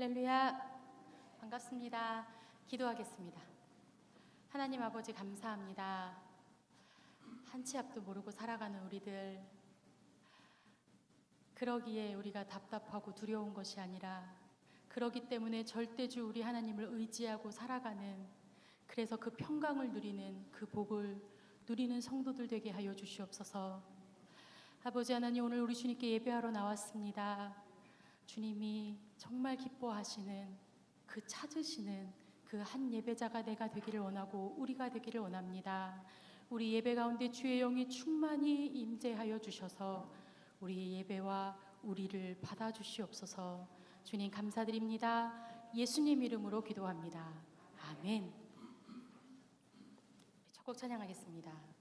할렐루야, 반갑습니다. 기도하겠습니다. 하나님 아버지 감사합니다. 한 치 앞도 모르고 살아가는 우리들, 그러기에 우리가 답답하고 두려운 것이 아니라 그러기 때문에 절대주 우리 하나님을 의지하고 살아가는, 그래서 그 평강을 누리는, 그 복을 누리는 성도들 되게 하여 주시옵소서. 아버지 하나님, 오늘 우리 주님께 예배하러 나왔습니다. 주님이 정말 기뻐하시는, 그 찾으시는 그 한 예배자가 내가 되기를 원하고 우리가 되기를 원합니다. 우리 예배 가운데 주의 영이 충만히 임재하여 주셔서 우리의 예배와 우리를 받아주시옵소서. 주님 감사드립니다. 예수님 이름으로 기도합니다. 아멘. 첫 곡 찬양하겠습니다.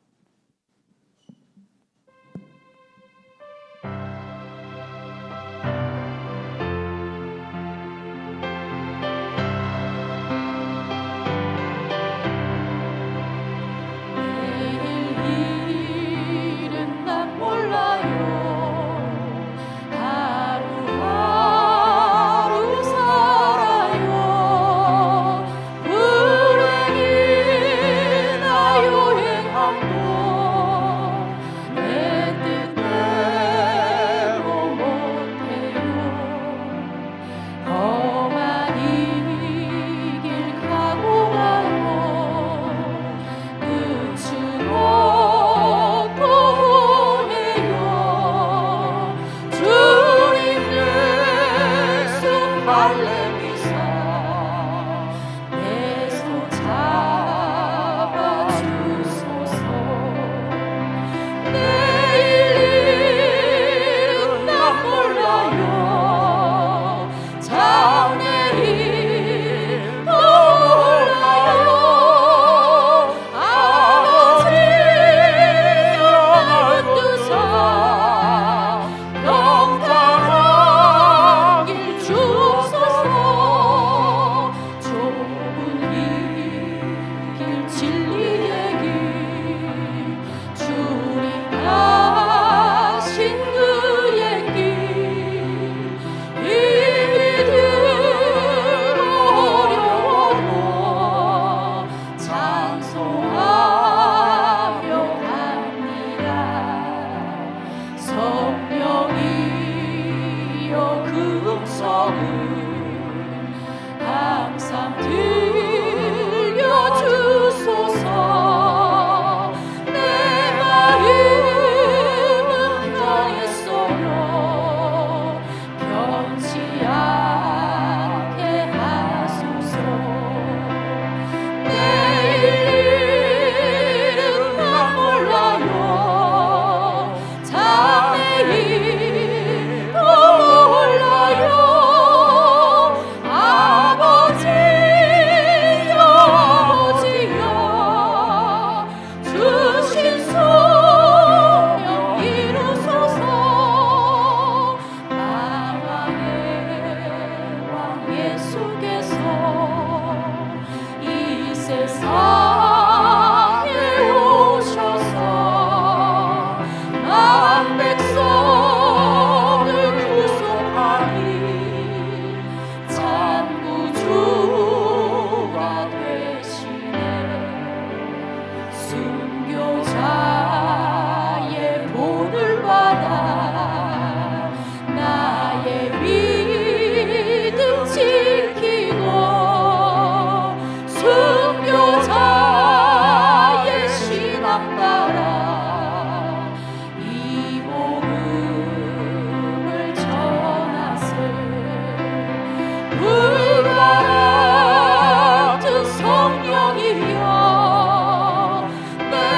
성령이여 내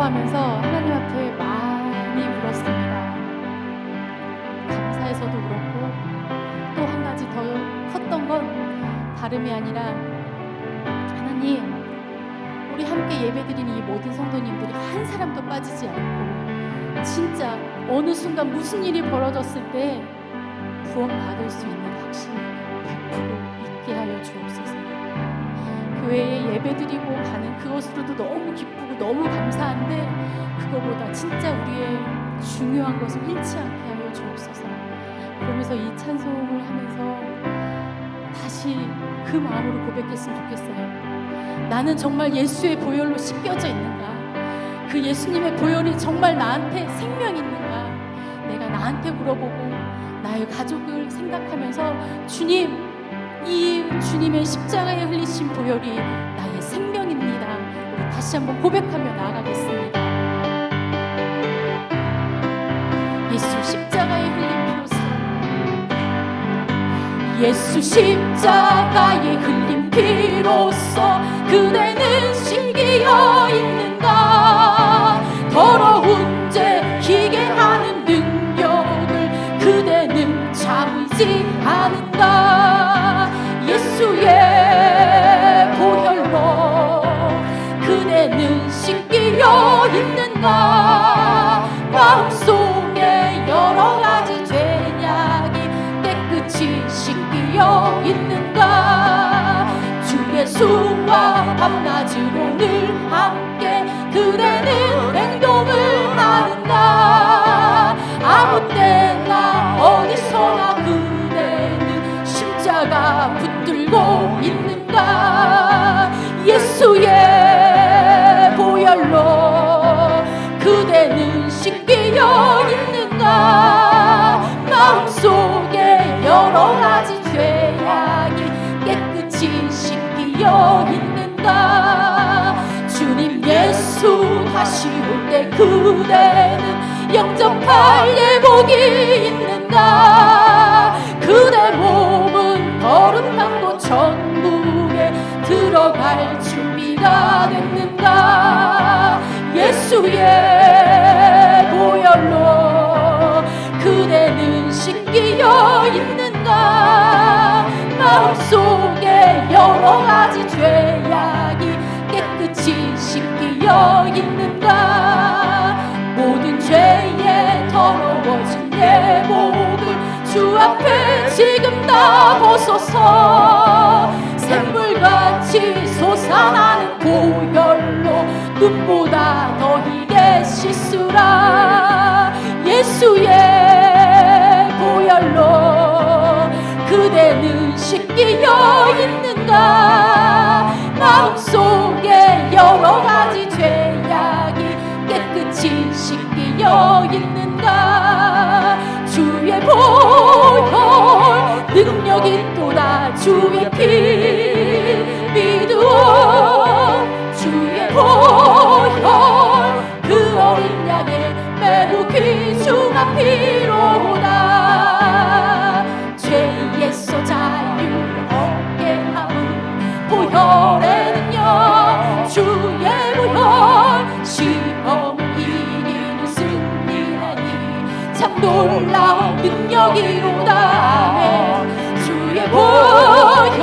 기도하면서 하나님 앞에 많이 울었습니다. 감사해서도 울었고, 또 한 가지 더 컸던 건 다름이 아니라, 하나님, 우리 함께 예배드리는 이 모든 성도님들이 한 사람도 빠지지 않고 진짜 어느 순간 무슨 일이 벌어졌을 때 구원받을 수 있는 확신이 100% 있게 하여 주옵소서. 교회에 예배드리고 가는 그것으로도 너무 기쁘고 너무 감사한데, 그거보다 진짜 우리의 중요한 것을 잃지 않게 하여 주옵소서. 그러면서 이 찬송을 하면서 다시 그 마음으로 고백했으면 좋겠어요. 나는 정말 예수의 보혈로 씻겨져 있는가? 그 예수님의 보혈이 정말 나한테 생명이 있는가? 내가 나한테 물어보고 나의 가족을 생각하면서, 주님, 이 주님의 십자가에 흘리신 보혈이 나의 생명입니다. 우리 다시 한번 고백하며 나아가겠습니다. 예수 십자가에 흘린 피로써, 예수 십자가에 흘린 피로써 그대는 신기어 있는가? 더러운 죄 희게 하는 능력을 그대는 참지 않은가? 예수의 보혈로 그대는 씻기어 있는가? 마음속에 여러 가지 죄악이 깨끗이 씻기어 있는가? 주 예수와 밤낮으로 늘 함께 그대는 행동을 하는가? 아무 때나 어디서나 그대는 십자가 붙들고 있는가? 예수의 보혈로 그대는 씻기어 있는가? 마음속에 여러 가지 죄악이 깨끗이 씻기어 있는가? 주님 예수 다시 올 때 그대는 영접할 예복이 있는가? 그대 몸은 거룩한 곳 천국에 들어갈 준비가 됐는가? 예수의 보혈로 그대는 씻기어 있는가? 마음속에 여러 가지 죄악이 깨끗이 씻기어 있는가? 모든 죄에 더러워진 예복을 주 앞에 지금 다 벗어서 샘물같이 솟아나는 보혈로 눈보다 더 희게 씻으라. 예수의 보혈로 그대는 씻기어 있는가? 마음속에 여러 가지 죄악이 깨끗이 씻기어 있는가? 주의 보혈 능력이 또다 주의 피 믿으오. 주의 보혈 그 어린 양의 매우 귀중한 피로다. 죄에서 자유를 얻게 하는 보혈의 능력, 주의 보혈 시험을 이기는 승리하니 참 놀라운 능력이로다. 주의 보혈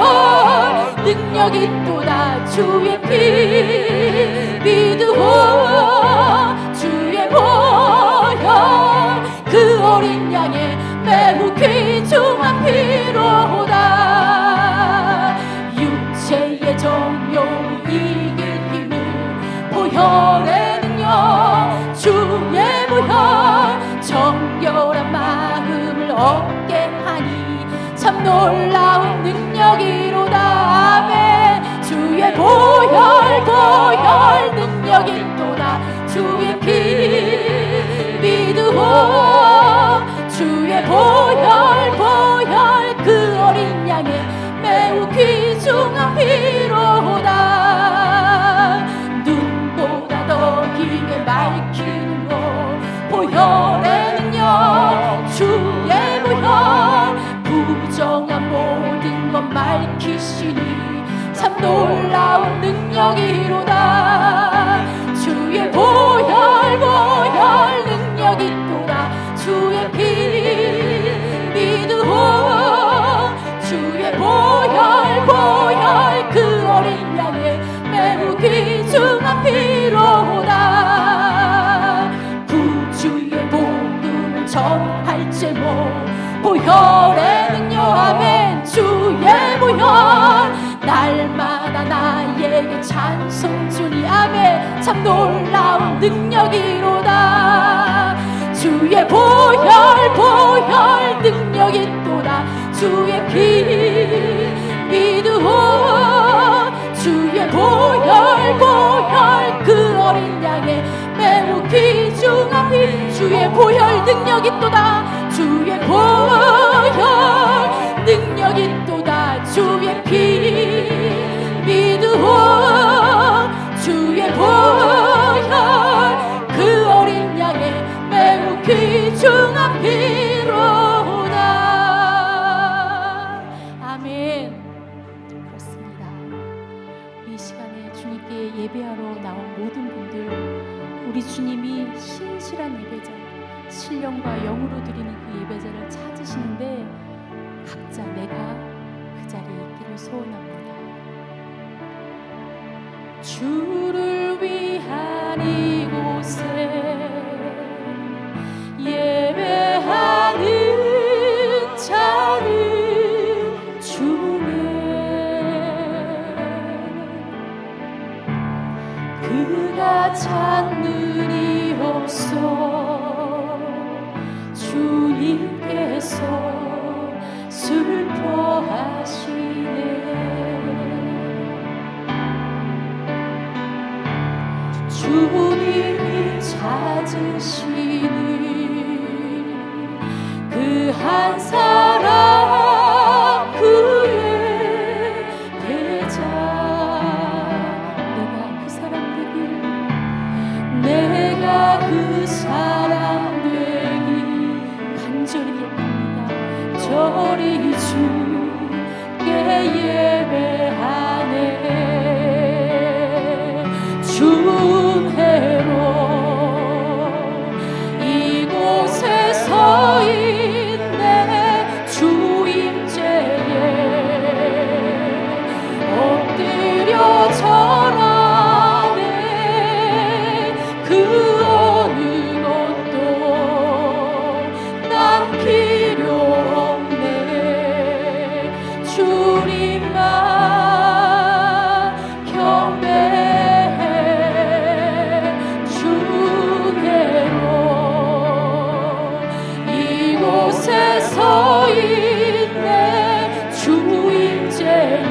능력이 또다 주의 피 믿으오. 주의 보혈 그 어린 양의 매우 귀중한 피로다. 육체의 정욕을 이길 힘을 보혈의 능력, 주의 보혈 정결한 마음을 얻게 하니 참 놀라운 능력이로다. 아멘. 주의 보혈 보혈 능력이 또다 주의 피 믿으오. 주의 보혈 보혈 그 어린 양의 매우 귀중한 피로다. 눈보다 더 희게 밝히는 것 보혈의 능력, 주의 보혈 부정한 모든 것 밝히시니 참 놀라운 능력이로다. 주 주의 보혈 보혈 능력 있도다 주의 피 믿으오 주의 보혈 보혈 그 어린 양의 매우 귀중한 피로다 구주의 복음을 전할 제목 보혈의 능력 아멘 주의 보혈 날마다 나에게 찬송 주니 아멘 참 놀라운 능력이로다 주의 보혈 보혈 능력 있도다 주의 피 믿으오 주의 보혈 보혈 그 어린 양의 매우 귀중한 피 주의 보혈 능력 있도다 주의 보혈 능력 있도다 주의 피 믿으오 주의 보혈 그 어린 양의 매우 귀중한 피로다 아멘. 그렇습니다. 이 시간에 주님께 예배하러 나온 모든 분들 우리 주님이 신실한 예배자 신령과 영으로 드리는 그 예배자를 찾으시는데 각자 내가 그 자리에 있기를 소원합니다. 주를 위한 이곳에 예배하는 자를 주네 그가 찾는 이 없어 주님께서 슬퍼하시네 주님이 찾으시는 그 한 사람 그의 대자 내가 그 사람 되길 내가 그 사람 되길 간절히 기도합니다. 저리 주께 예배하네 중혜로 이곳에 서 있네 주임제에 엎드려 절하네 그 어느 것도 난 필요 없네 주님만 경배해 주혜로 이곳에 서 있네 주임제에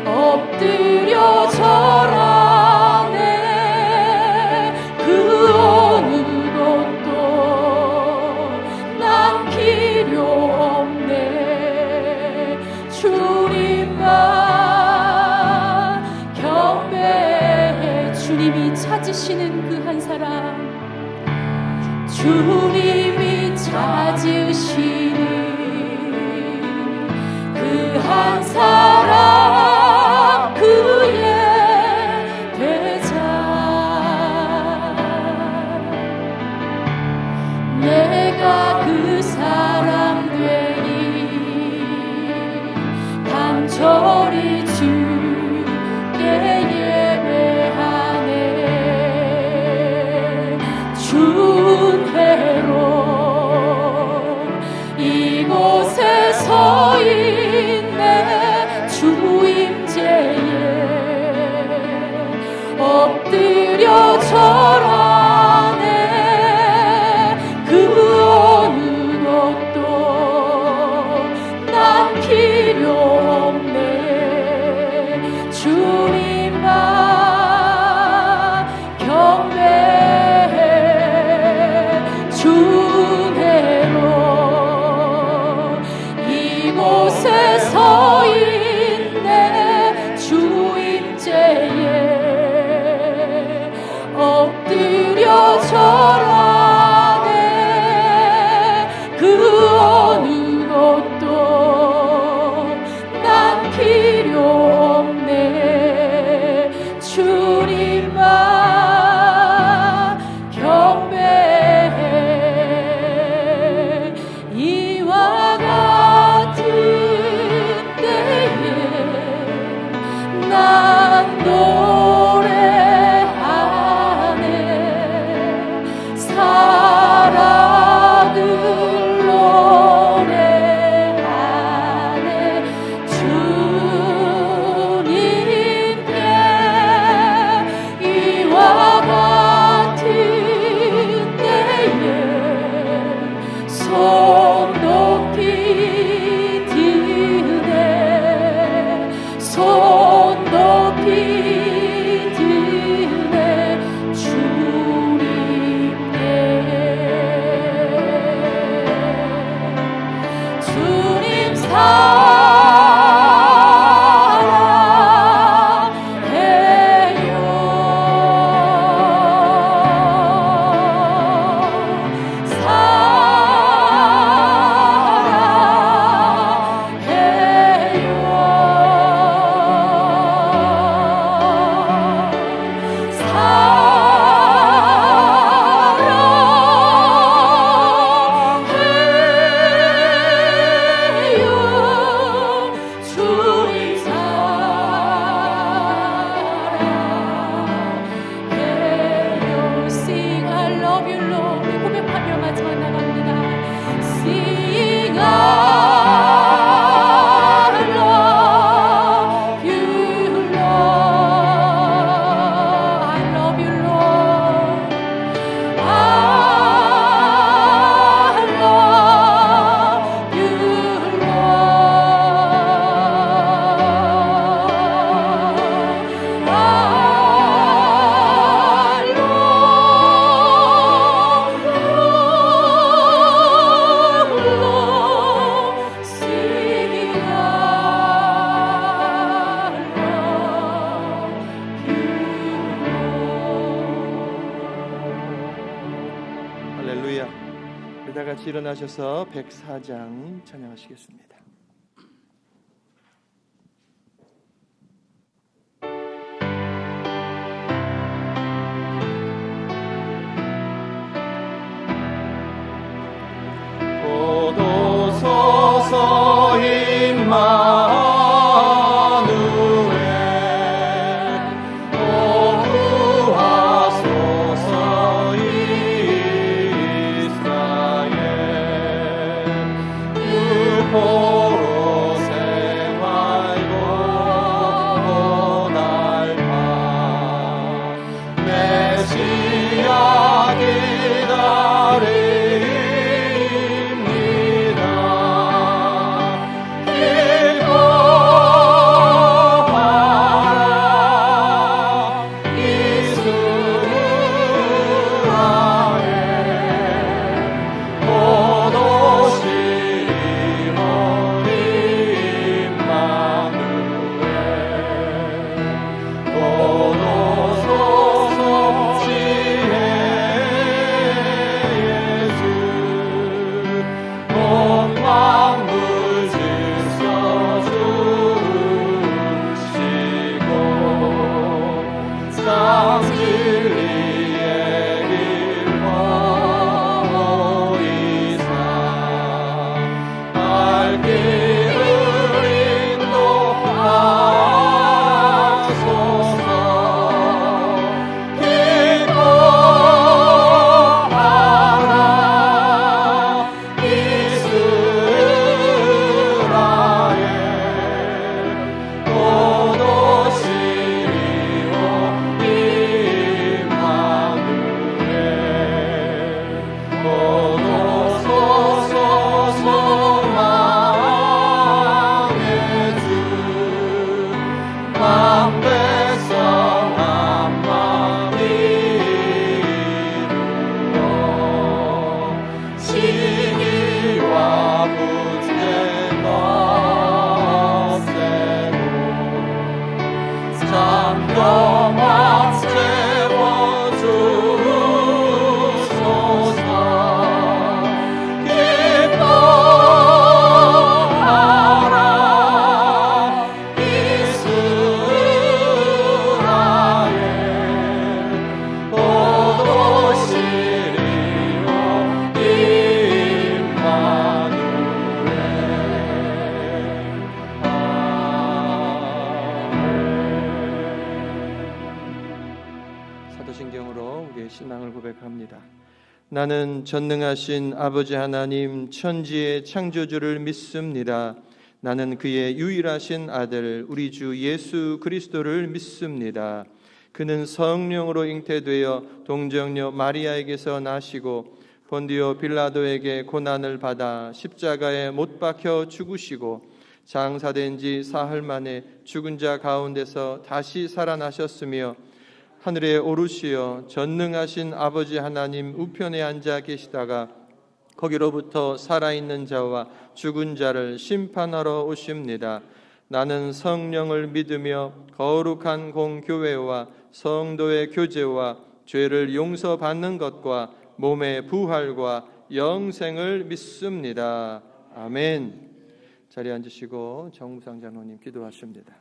엎드려 절하네 그 어느 것도 난 필요 없네 주님만 경배해 주님이 찾으시는 그 한 사람 주님이 찾으시는 그 한 사람 그의 대자 내가 그 사람 되니 간절히 주께 예배하네 중혜로 이곳에 서 있네 주임제에 엎드려 절하네 그 어느 것도 난 필요 없네 같이 일어나셔서 104장 찬양하시겠습니다. 보도 서서 임마누엘 구하소서 이스라엘 유포로 생활고 날파 메시아 기다립니다. 기뻐하라 이스라엘 도도시 도도소서 지혜 예수 온 만물 질서 주시고 참 진리의 길 보이사 발길을 인도하소서. 기뻐하라 이스라엘 도도시리오 임마누엘 도도소서 소망의 주 만백성 한마음 이루어 시기와 문제 너세로 잠깐만 채워주소서. 기뻐하라 이스라엘 도도시리오 임마누엘. 사도신경으로 우리의 신앙을 고백합니다. 나는 전능하신 아버지 하나님 천지의 창조주를 믿습니다. 나는 그의 유일하신 아들 우리 주 예수 그리스도를 믿습니다. 그는 성령으로 잉태되어 동정녀 마리아에게서 나시고 본디오 빌라도에게 고난을 받아 십자가에 못 박혀 죽으시고 장사된 지 사흘 만에 죽은 자 가운데서 다시 살아나셨으며 하늘에 오르시어 전능하신 아버지 하나님 우편에 앉아 계시다가 거기로부터 살아있는 자와 죽은 자를 심판하러 오십니다. 나는 성령을 믿으며 거룩한 공교회와 성도의 교제와 죄를 용서받는 것과 몸의 부활과 영생을 믿습니다. 아멘. 자리에 앉으시고 정무상 장로님 기도하십니다.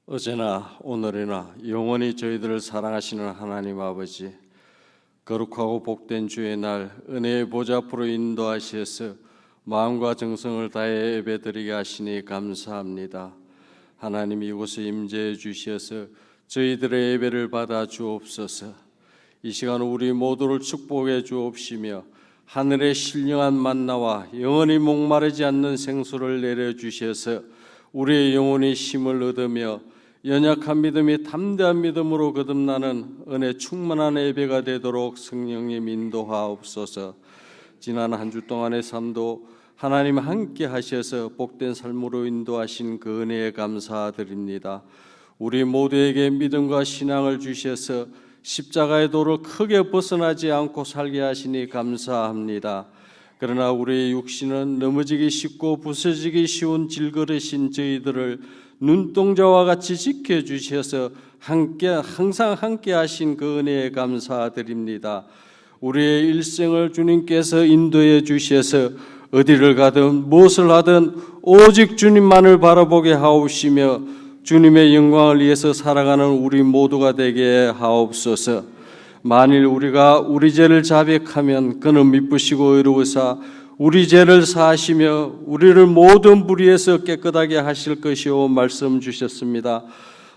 어제나 오늘이나 영원히 저희들을 사랑하시는 하나님 아버지, 거룩하고 복된 주의 날 은혜의 보좌 앞으로 인도하시어서 마음과 정성을 다해 예배드리게 하시니 감사합니다. 하나님, 이곳에 임재해 주시어서 저희들의 예배를 받아 주옵소서. 이 시간 우리 모두를 축복해 주옵시며 하늘의 신령한 만나와 영원히 목마르지 않는 생수를 내려주셔서 우리의 영혼이 힘을 얻으며 연약한 믿음이 담대한 믿음으로 거듭나는 은혜 충만한 예배가 되도록 성령님 인도하옵소서. 지난 한 주 동안의 삶도 하나님 함께 하셔서 복된 삶으로 인도하신 그 은혜에 감사드립니다. 우리 모두에게 믿음과 신앙을 주셔서 십자가의 도를 크게 벗어나지 않고 살게 하시니 감사합니다. 그러나 우리의 육신은 넘어지기 쉽고 부서지기 쉬운 질그릇인 저희들을 눈동자와 같이 지켜주셔서 항상 함께 하신 그 은혜에 감사드립니다. 우리의 일생을 주님께서 인도해 주셔서 어디를 가든 무엇을 하든 오직 주님만을 바라보게 하옵시며 주님의 영광을 위해서 살아가는 우리 모두가 되게 하옵소서. 만일 우리가 우리 죄를 자백하면 그는 미쁘시고 의로우사 우리 죄를 사하시며 우리를 모든 불의에서 깨끗하게 하실 것이오 말씀 주셨습니다.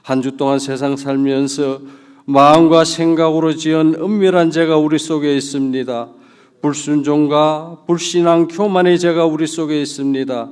한 주 동안 세상 살면서 마음과 생각으로 지은 은밀한 죄가 우리 속에 있습니다. 불순종과 불신앙 교만의 죄가 우리 속에 있습니다.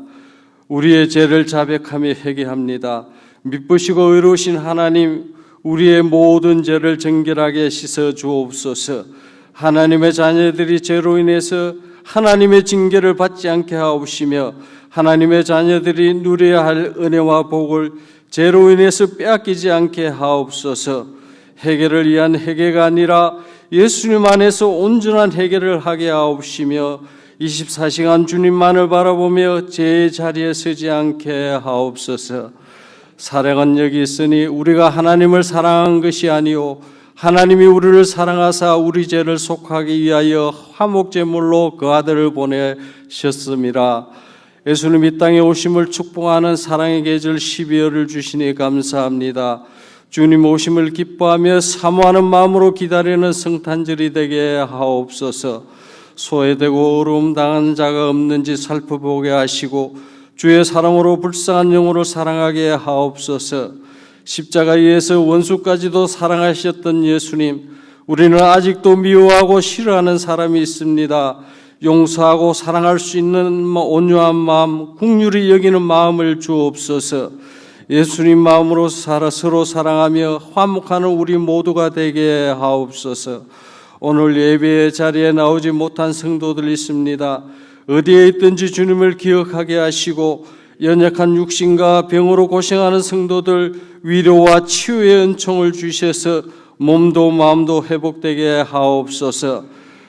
우리의 죄를 자백하며 회개합니다. 미쁘시고 의로우신 하나님, 우리의 모든 죄를 정결하게 씻어 주옵소서. 하나님의 자녀들이 죄로 인해서 하나님의 징계를 받지 않게 하옵시며 하나님의 자녀들이 누려야 할 은혜와 복을 죄로 인해서 빼앗기지 않게 하옵소서. 회개를 위한 회개가 아니라 예수님 안에서 온전한 회개를 하게 하옵시며 24시간 주님만을 바라보며 죄의 자리에 서지 않게 하옵소서. 사랑은 여기 있으니 우리가 하나님을 사랑한 것이 아니요 하나님이 우리를 사랑하사 우리 죄를 속하기 위하여 화목제물로 그 아들을 보내셨습니다. 예수님 이 땅에 오심을 축복하는 사랑의 계절 12월을 주시니 감사합니다. 주님 오심을 기뻐하며 사모하는 마음으로 기다리는 성탄절이 되게 하옵소서. 소외되고 어려움 당한 자가 없는지 살펴보게 하시고 주의 사랑으로 불쌍한 영혼을 사랑하게 하옵소서. 십자가 위에서 원수까지도 사랑하셨던 예수님, 우리는 아직도 미워하고 싫어하는 사람이 있습니다. 용서하고 사랑할 수 있는 온유한 마음, 긍휼히 여기는 마음을 주옵소서. 예수님 마음으로 서로 사랑하며 화목하는 우리 모두가 되게 하옵소서. 오늘 예배의 자리에 나오지 못한 성도들 있습니다. 어디에 있든지 주님을 기억하게 하시고 연약한 육신과 병으로 고생하는 성도들 위로와 치유의 은총을 주셔서 몸도 마음도 회복되게 하옵소서.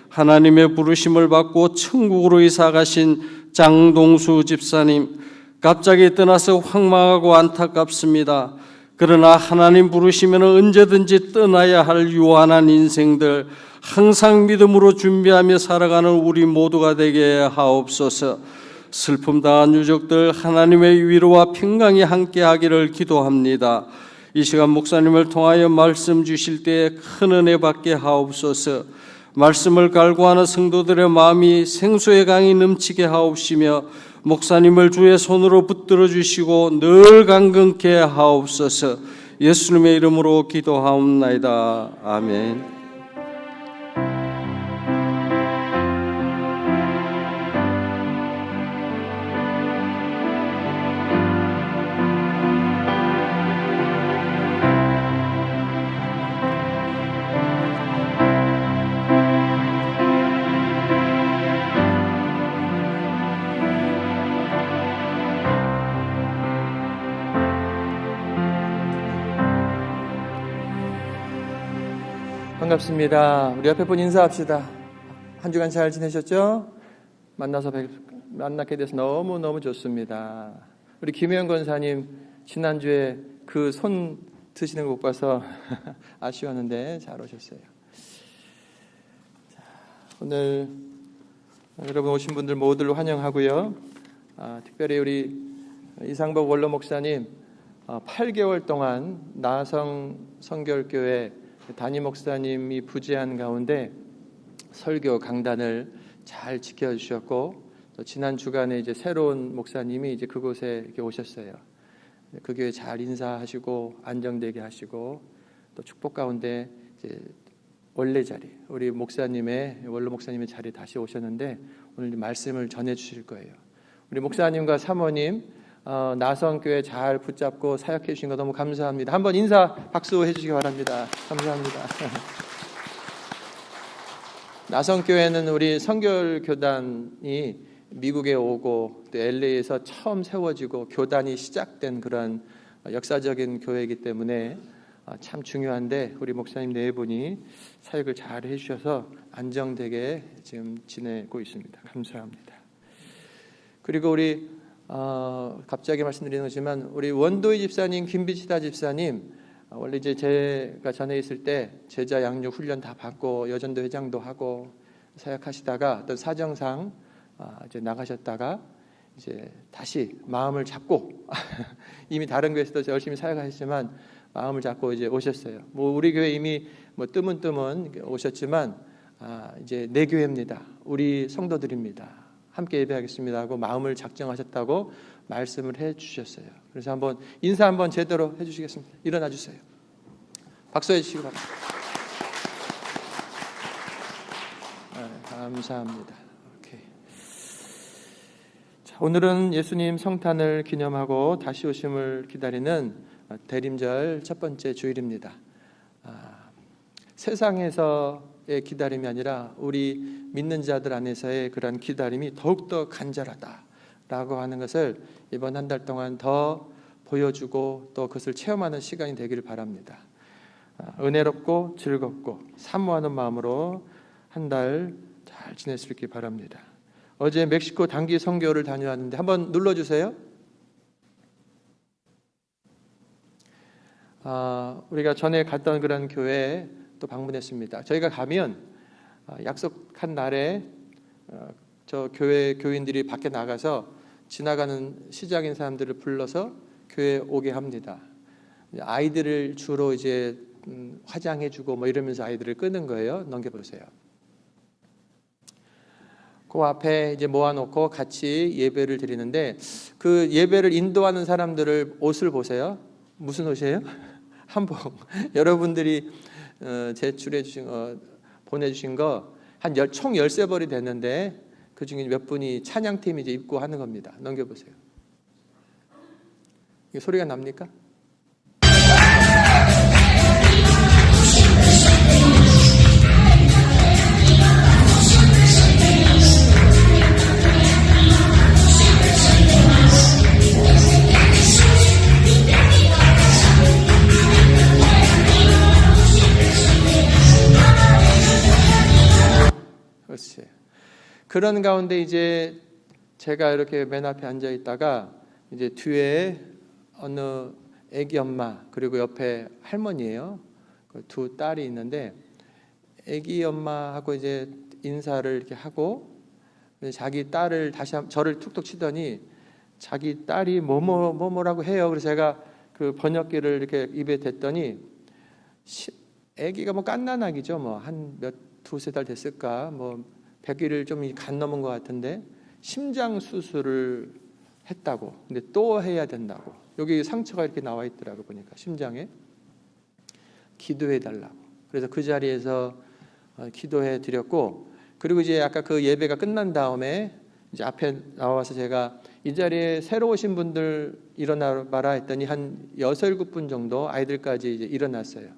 하나님의 부르심을 받고 천국으로 이사가신 장동수 집사님, 갑자기 떠나서 황망하고 안타깝습니다. 그러나 하나님 부르시면 언제든지 떠나야 할 유한한 인생들 항상 믿음으로 준비하며 살아가는 우리 모두가 되게 하옵소서. 슬픔 당한 유족들 하나님의 위로와 평강이 함께하기를 기도합니다. 이 시간 목사님을 통하여 말씀 주실 때에 큰 은혜 받게 하옵소서. 말씀을 갈구하는 성도들의 마음이 생수의 강이 넘치게 하옵시며 목사님을 주의 손으로 붙들어 주시고 늘 강건케 하옵소서. 예수님의 이름으로 기도하옵나이다. 아멘. 반갑습니다. 우리 옆에 분 인사합시다. 한 주간 잘 지내셨죠? 만나게 돼서 너무너무 좋습니다. 우리 김혜영 권사님 지난주에 그 손 드시는 거 못 봐서 아쉬웠는데 잘 오셨어요. 오늘 여러분 오신 분들 모두를 환영하고요. 특별히 우리 이상복 원로 목사님 8개월 동안 나성 성결교회 담임 목사님이 부재한 가운데 설교 강단을 잘 지켜주셨고, 또 지난 주간에 이제 새로운 목사님이 이제 그곳에 이렇게 오셨어요. 그 교회 잘 인사하시고 안정되게 하시고, 또 축복 가운데 이제 원래 자리, 우리 목사님의 원로 목사님의 자리에 다시 오셨는데 오늘 말씀을 전해 주실 거예요. 우리 목사님과 사모님 나성교회 잘 붙잡고 사역해 주신 거 너무 감사합니다. 한번 인사 박수 해주시기 바랍니다. 감사합니다. 나성교회는 우리 성결교단이 미국에 오고 또 LA에서 처음 세워지고 교단이 시작된 그런 역사적인 교회이기 때문에 참 중요한데, 우리 목사님 네 분이 사역을 잘 해주셔서 안정되게 지금 지내고 있습니다. 감사합니다. 그리고 우리 갑자기 말씀드리는 거지만 우리 원도희 집사님, 김비치다 집사님, 원래 이제 제가 전에 있을 때 제자 양육 훈련 다 받고 여전도 회장도 하고 사역하시다가 어떤 사정상 이제 나가셨다가 이제 다시 마음을 잡고 이미 다른 교회에서도 열심히 사역하셨지만 마음을 잡고 이제 오셨어요. 뭐 우리 교회 이미 뭐 뜨문뜨문 오셨지만 이제 내 교회입니다. 우리 성도들입니다. 함께 예배하겠습니다 하고 마음을 작정하셨다고 말씀을 해주셨어요. 그래서 한번 인사 한번 제대로 해주시겠습니다. 일어나 주세요. 박수 해주시기 바랍니다. 감사합니다. 오케이. 자, 오늘은 예수님 성탄을 기념하고 다시 오심을 기다리는 대림절 첫 번째 주일입니다. 세상에서의 기다림이 아니라 우리 믿는 자들 안에서의 그런 기다림이 더욱더 간절하다라고 하는 것을 이번 한 달 동안 더 보여주고 또 그것을 체험하는 시간이 되기를 바랍니다. 은혜롭고 즐겁고 사모하는 마음으로 한 달 잘 지낼 수 있기 바랍니다. 어제 멕시코 단기 선교를 다녀왔는데 한번 눌러주세요. 우리가 전에 갔던 그런 교회에 또 방문했습니다. 저희가 가면 약속한 날에 저 교회 교인들이 밖에 나가서 지나가는 시장인 사람들을 불러서 교회에 오게 합니다. 아이들을 주로 이제 화장해주고 뭐 이러면서 아이들을 끄는 거예요. 넘겨보세요. 그 앞에 이제 모아놓고 같이 예배를 드리는데 그 예배를 인도하는 사람들을 옷을 보세요. 무슨 옷이에요? 한복. 여러분들이 제출해 주신 보내주신 거 한 총 13벌이 됐는데 그 중에 몇 분이 찬양팀이 이제 입고 하는 겁니다. 넘겨보세요. 이게 소리가 납니까? 그렇지. 그런 가운데 이제 제가 이렇게 맨 앞에 앉아 있다가 이제 뒤에 어느 애기 엄마 그리고 옆에 할머니예요. 그 두 딸이 있는데 애기 엄마하고 이제 인사를 이렇게 하고 자기 딸을 다시 저를 툭툭 치더니 자기 딸이 뭐라고 해요. 그래서 제가 그 번역기를 이렇게 입에 댔더니 애기가 뭐 갓난아기죠. 뭐 한 두세 달 됐을까? 뭐 100일을 좀 간 넘은 것 같은데 심장 수술을 했다고. 근데 또 해야 된다고. 여기 상처가 이렇게 나와 있더라고 보니까 심장에. 기도해 달라고. 그래서 그 자리에서 기도해 드렸고, 그리고 이제 아까 그 예배가 끝난 다음에 이제 앞에 나와서 제가 이 자리에 새로 오신 분들 일어나 봐라 했더니 한 6, 7분 정도 아이들까지 이제 일어났어요.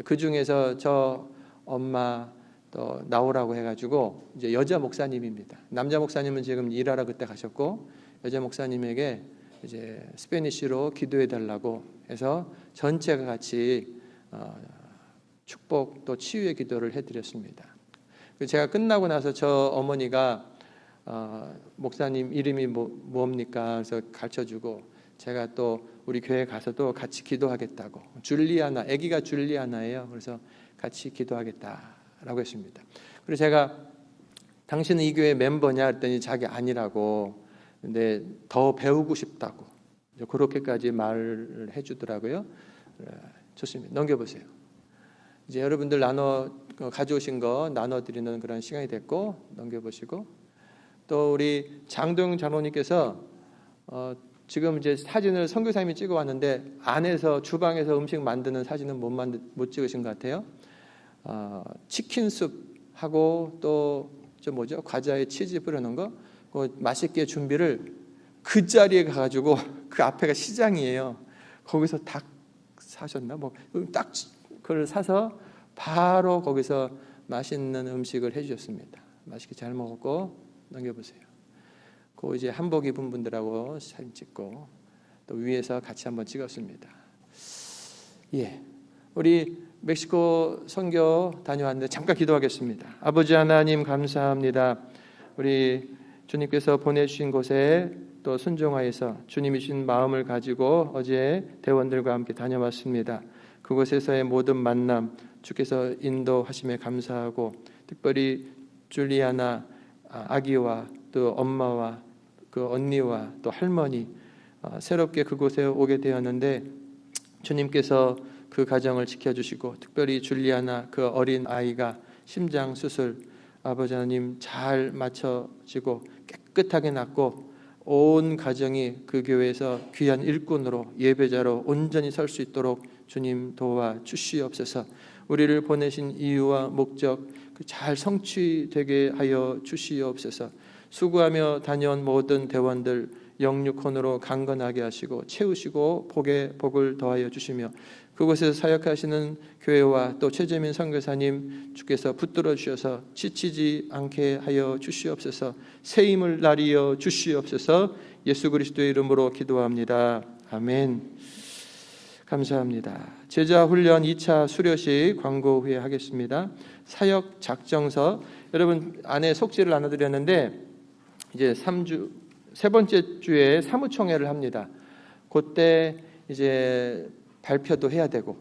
그 중에서 저 엄마 또 나오라고 해가지고 이제 여자 목사님입니다. 남자 목사님은 지금 일하러 그때 가셨고 여자 목사님에게 이제 스페니쉬로 기도해 달라고 해서 전체가 같이 축복 또 치유의 기도를 해드렸습니다. 제가 끝나고 나서 저 어머니가 목사님 이름이 뭡니까? 그래서 가르쳐주고 제가 또 우리 교회 가서도 같이 기도하겠다고. 줄리아나, 아기가 줄리아나예요. 그래서 같이 기도하겠다라고 했습니다. 그리고 제가 당신은 이 교회 멤버냐 했더니 자기 아니라고. 근데 더 배우고 싶다고. 그렇게까지 말을 해주더라고요. 좋습니다. 넘겨보세요. 이제 여러분들 가져오신 거 나눠드리는 그런 시간이 됐고, 넘겨보시고, 또 우리 장도영 장로님께서 지금 이제 사진을 선교사님이 찍어왔는데 안에서 주방에서 음식 만드는 사진은 못 찍으신 것 같아요. 치킨 숲하고 또 과자에 치즈 뿌려놓은 거 맛있게 준비를 그 자리에 가가지고 그 앞에가 시장이에요. 거기서 닭 사셨나? 딱 그걸 사서 바로 거기서 맛있는 음식을 해주셨습니다. 맛있게 잘 먹었고, 넘겨보세요. 그 이제 한복 입은 분들하고 사진 찍고 또 위에서 같이 한번 찍었습니다. 예, 우리 멕시코 선교 다녀왔는데 잠깐 기도하겠습니다. 아버지 하나님 감사합니다. 우리 주님께서 보내주신 곳에 또 순종하여서 주님이 주신 마음을 가지고 어제 대원들과 함께 다녀왔습니다. 그곳에서의 모든 만남 주께서 인도하심에 감사하고, 특별히 줄리아나 아기와 또 엄마와 그 언니와 또 할머니 새롭게 그곳에 오게 되었는데 주님께서 그 가정을 지켜주시고, 특별히 줄리아나 그 어린 아이가 심장 수술 아버지 하나님 잘 마쳐지고 깨끗하게 낫고 온 가정이 그 교회에서 귀한 일꾼으로 예배자로 온전히 설 수 있도록 주님 도와 주시옵소서. 우리를 보내신 이유와 목적 잘 성취되게 하여 주시옵소서. 수고하며 다녀온 모든 대원들 영육혼으로 강건하게 하시고 채우시고 복을 더하여 주시며, 그곳에서 사역하시는 교회와 또 최재민 선교사님 주께서 붙들어 주셔서 지치지 않게 하여 주시옵소서. 새 힘을 나리여 주시옵소서. 예수 그리스도의 이름으로 기도합니다. 아멘. 감사합니다. 제자훈련 2차 수료식 광고 후에 하겠습니다. 사역 작정서, 여러분 안에 속지를 나눠드렸는데 이제 세 번째 주에 사무총회를 합니다. 그때 이제 발표도 해야 되고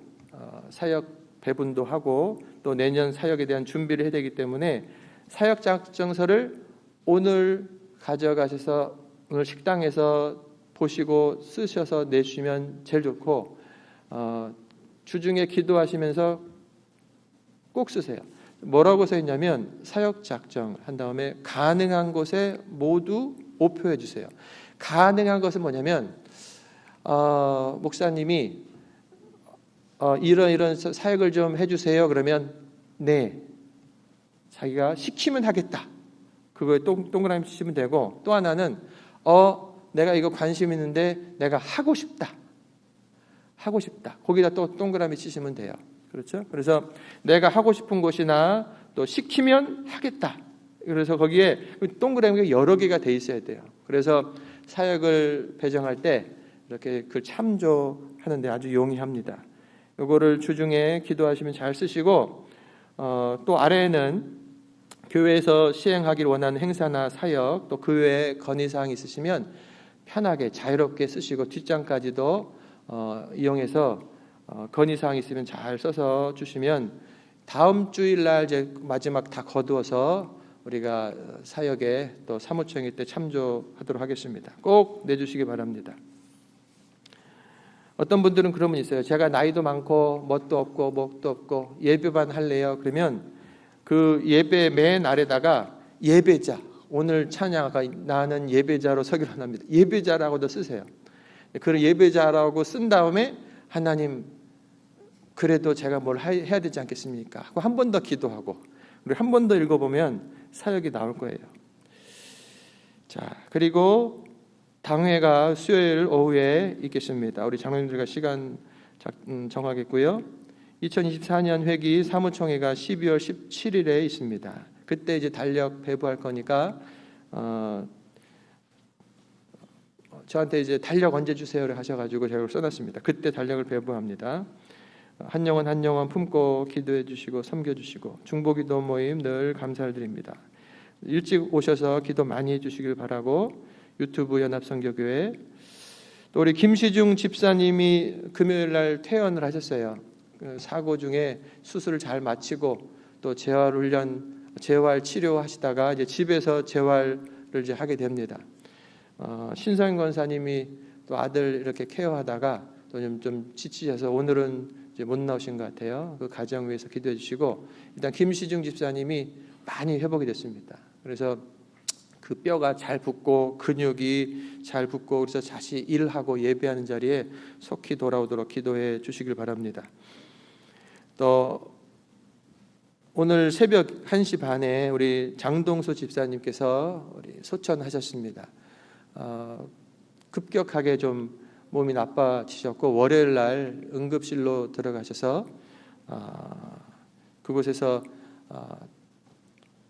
사역 배분도 하고 또 내년 사역에 대한 준비를 해야 되기 때문에 사역 작정서를 오늘 가져가셔서 오늘 식당에서 보시고 쓰셔서 내주시면 제일 좋고, 주중에 기도하시면서 꼭 쓰세요. 뭐라고 써있냐면 사역 작정 한 다음에 가능한 곳에 모두 오표해 주세요. 가능한 것은 뭐냐면 목사님이 이런 사역을 좀 해주세요. 그러면 네, 자기가 시키면 하겠다. 그거에 동그라미 치시면 되고, 또 하나는 내가 이거 관심 있는데 내가 하고 싶다. 거기다 또 동그라미 치시면 돼요. 그렇죠? 그래서 내가 하고 싶은 곳이나 또 시키면 하겠다. 그래서 거기에 동그라미가 여러 개가 돼 있어야 돼요. 그래서 사역을 배정할 때 이렇게 그 참조하는데 아주 용이합니다. 이거를 주중에 기도하시면 잘 쓰시고, 또 아래에는 교회에서 시행하기를 원하는 행사나 사역, 또 그 외에 건의사항이 있으시면 편하게 자유롭게 쓰시고, 뒷장까지도 이용해서 건의사항이 있으면 잘 써서 주시면 다음 주일날 이제 마지막 다 거두어서 우리가 사역에 또 사무총회 때 참조하도록 하겠습니다. 꼭 내주시기 바랍니다. 어떤 분들은 그러면 있어요. 제가 나이도 많고 뭣도 없고 목도 없고 예배만 할래요. 그러면 그 예배 맨 아래다가 예배자, 오늘 찬양가 나는 예배자로 서기로 합니다. 예배자라고도 쓰세요. 그런 예배자라고 쓴 다음에 하나님 그래도 제가 뭘 해야 되지 않겠습니까? 하고 한 번 더 기도하고, 그리고 한 번 더 읽어보면 사역이 나올 거예요. 자, 그리고 당회가 수요일 오후에 있겠습니다. 우리 장로님들과 시간 정하겠고요. 2024년 회기 사무총회가 12월 17일에 있습니다. 그때 이제 달력 배부할 거니까 저한테 이제 달력 언제 주세요를 하셔가지고 제가 써놨습니다. 그때 달력을 배부합니다. 한 영혼 한 영혼 품고 기도해 주시고 섬겨 주시고 중보기도 모임 늘 감사를 드립니다. 일찍 오셔서 기도 많이 해주시길 바라고 유튜브 연합선교교회 또 우리 김시중 집사님이 금요일 날 퇴원을 하셨어요. 그 사고 중에 수술을 잘 마치고 또 재활 치료하시다가 이제 집에서 재활을 이제 하게 됩니다. 신성 권사님이 또 아들 이렇게 케어하다가 또 좀 지치셔서 오늘은 이제 못 나오신 것 같아요. 그 가정 위해서 기도해 주시고 일단 김시중 집사님이 많이 회복이 됐습니다. 그래서 그 뼈가 잘 붙고 근육이 잘 붙고 그래서 다시 일하고 예배하는 자리에 속히 돌아오도록 기도해 주시길 바랍니다. 또 오늘 새벽 1시 반에 우리 장동수 집사님께서 우리 소천하셨습니다. 급격하게 좀 몸이 나빠지셨고 월요일 날 응급실로 들어가셔서 그곳에서